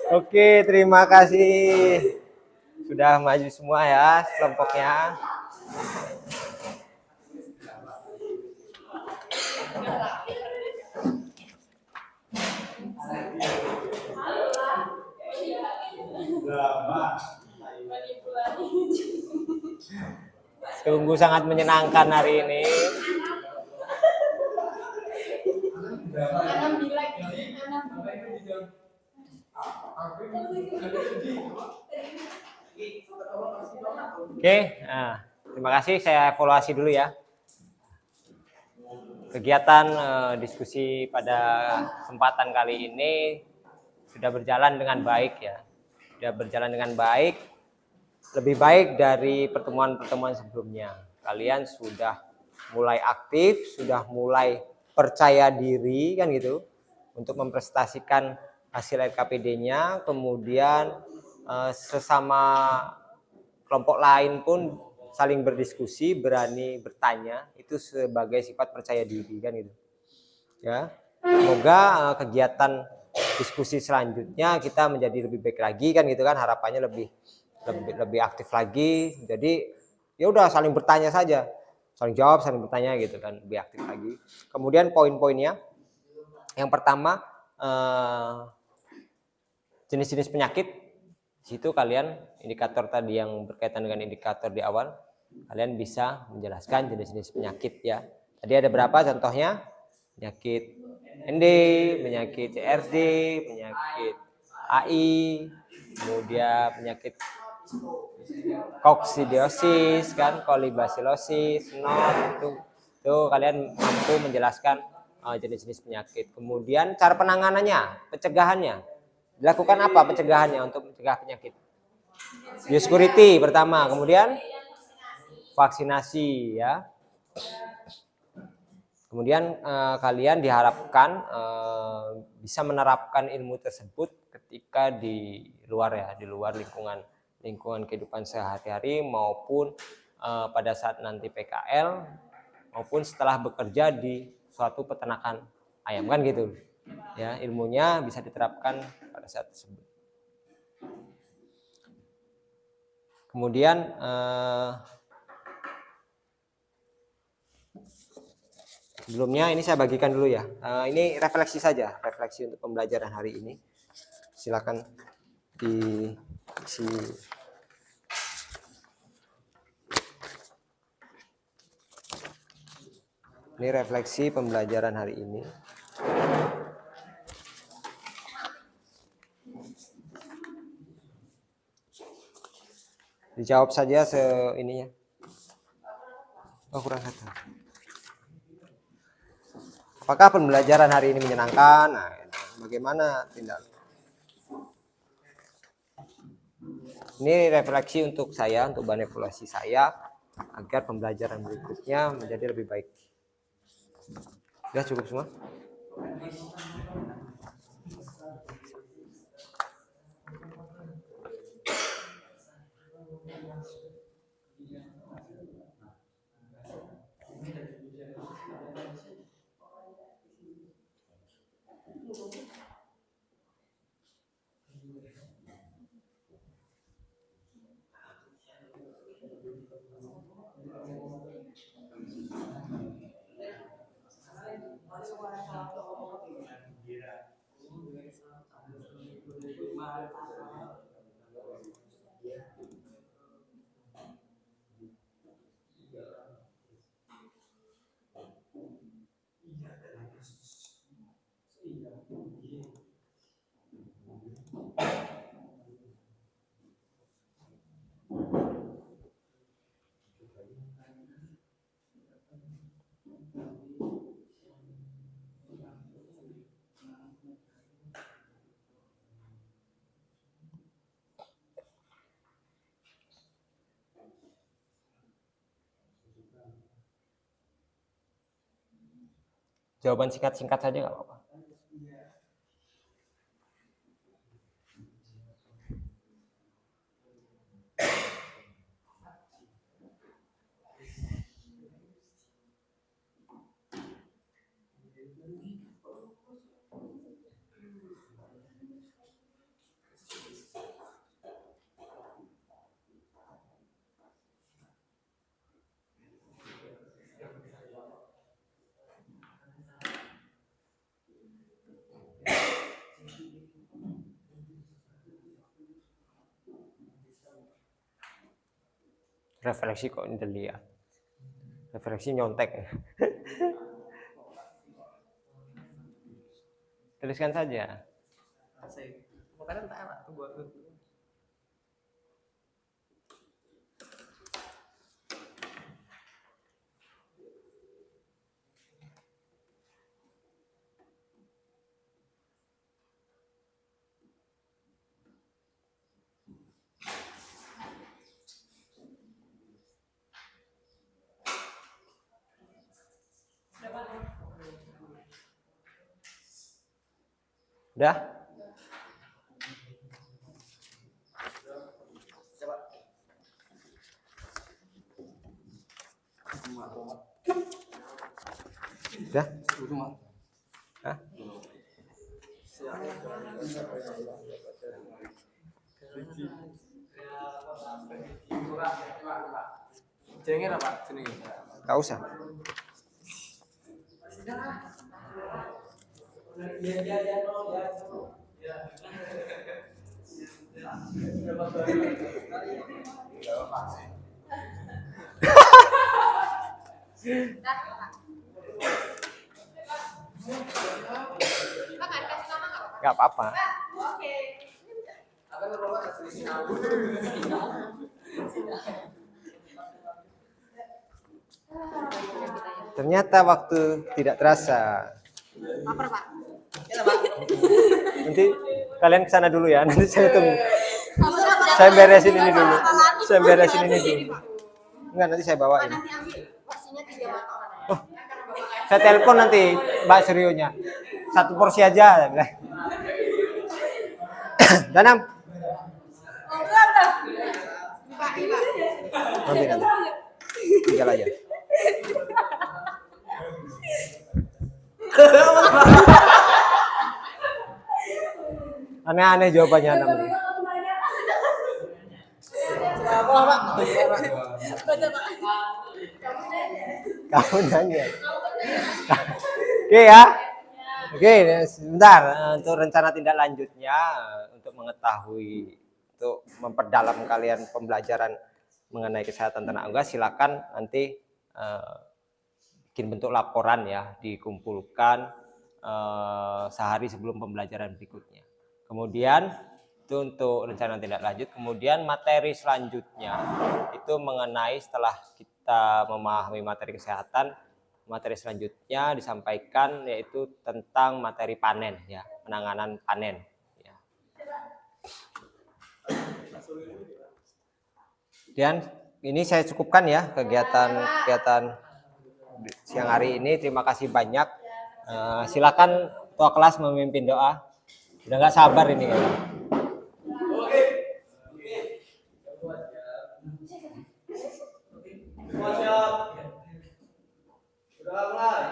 Oke, terima kasih. Sudah maju semua ya kelompoknya. Sungguh sangat menyenangkan hari ini. Oke, nah, terima kasih. Saya evaluasi dulu ya. Kegiatan diskusi pada kesempatan kali ini sudah berjalan dengan baik ya. Sudah berjalan dengan baik, lebih baik dari pertemuan-pertemuan sebelumnya. Kalian sudah mulai aktif, sudah mulai percaya diri kan gitu untuk mempresentasikan hasil LKPD-nya, kemudian sesama kelompok lain pun saling berdiskusi, berani bertanya, itu sebagai sifat percaya diri kan gitu. Ya. Semoga kegiatan diskusi selanjutnya kita menjadi lebih baik lagi kan gitu kan, harapannya lebih aktif lagi. Jadi ya udah saling bertanya saja, saling jawab, saling bertanya gitu kan, lebih aktif lagi. Kemudian poin-poinnya, yang pertama jenis-jenis penyakit. Di situ kalian indikator tadi yang berkaitan dengan indikator di awal, kalian bisa menjelaskan jenis-jenis penyakit ya. Tadi ada berapa contohnya? Penyakit ND, penyakit CRD, penyakit AI, kemudian penyakit koksidiosis kan, kolibasilosis, NOT, itu kalian mampu menjelaskan jenis-jenis penyakit. Kemudian cara penanganannya, pencegahannya. Dilakukan apa pencegahannya untuk mencegah penyakit? Biosecurity pertama, kemudian vaksinasi ya. Kemudian kalian diharapkan bisa menerapkan ilmu tersebut ketika di luar ya, di luar lingkungan kehidupan sehari-hari maupun pada saat nanti PKL maupun setelah bekerja di suatu peternakan ayam kan gitu. Ya, ilmunya bisa diterapkan pada saat tersebut. Kemudian sebelumnya ini saya bagikan dulu ya. Ini refleksi saja, refleksi untuk pembelajaran hari ini. Silakan diisi. Ini refleksi pembelajaran hari ini. Dijawab saja seininya. Oh, kurang satu. Apakah pembelajaran hari ini menyenangkan? Nah, bagaimana tindak? Ini refleksi untuk saya, untuk bahan evaluasi saya, agar pembelajaran berikutnya menjadi lebih baik. Sudah cukup semua? Jawaban singkat-singkat saja nggak apa-apa. Refleksi kok ini lihat. Refleksi nyontek. Tuliskan saja. Udah? Udah? Hah? Jenenge apa jenenge? Gak usah. Gak apa-apa. Ternyata waktu tidak terasa. Lapar, Pak. Nanti kalian kesana dulu ya. Nanti saya tunggu. Saya beresin ini dulu. Saya beresin ini dulu. Enggak, nanti saya bawain. Nanti ambil porsinya 3 makanan. Oh, saya telepon nanti Mbak Suryonya. 1 porsi aja. Danam. Nanti. Tinggal aja. Aneh-aneh jawabannya namanya. Kamu nanya. Oke ya. Oke, sebentar untuk rencana tindak lanjutnya untuk mengetahui untuk memperdalam kalian pembelajaran mengenai kesehatan ternak unggas, silakan nanti bikin bentuk laporan ya, dikumpulkan sehari sebelum pembelajaran berikutnya. Kemudian itu untuk rencana tindak lanjut. Kemudian materi selanjutnya itu mengenai setelah kita memahami materi kesehatan, materi selanjutnya disampaikan yaitu tentang materi panen ya, penanganan panen ya. Dan ini saya cukupkan ya kegiatan siang hari ini. Terima kasih banyak. Silakan ketua kelas memimpin doa. Udah nggak sabar ini. Sudah mulai.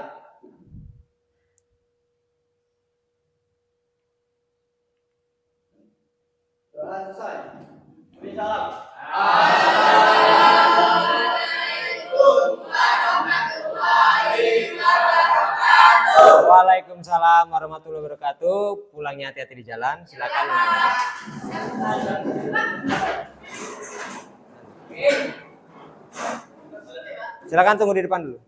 Doa selesai. Beri salam. Waalaikumsalam warahmatullahi wabarakatuh. Pulangnya hati-hati di jalan. Silakan. Silakan tunggu di depan dulu.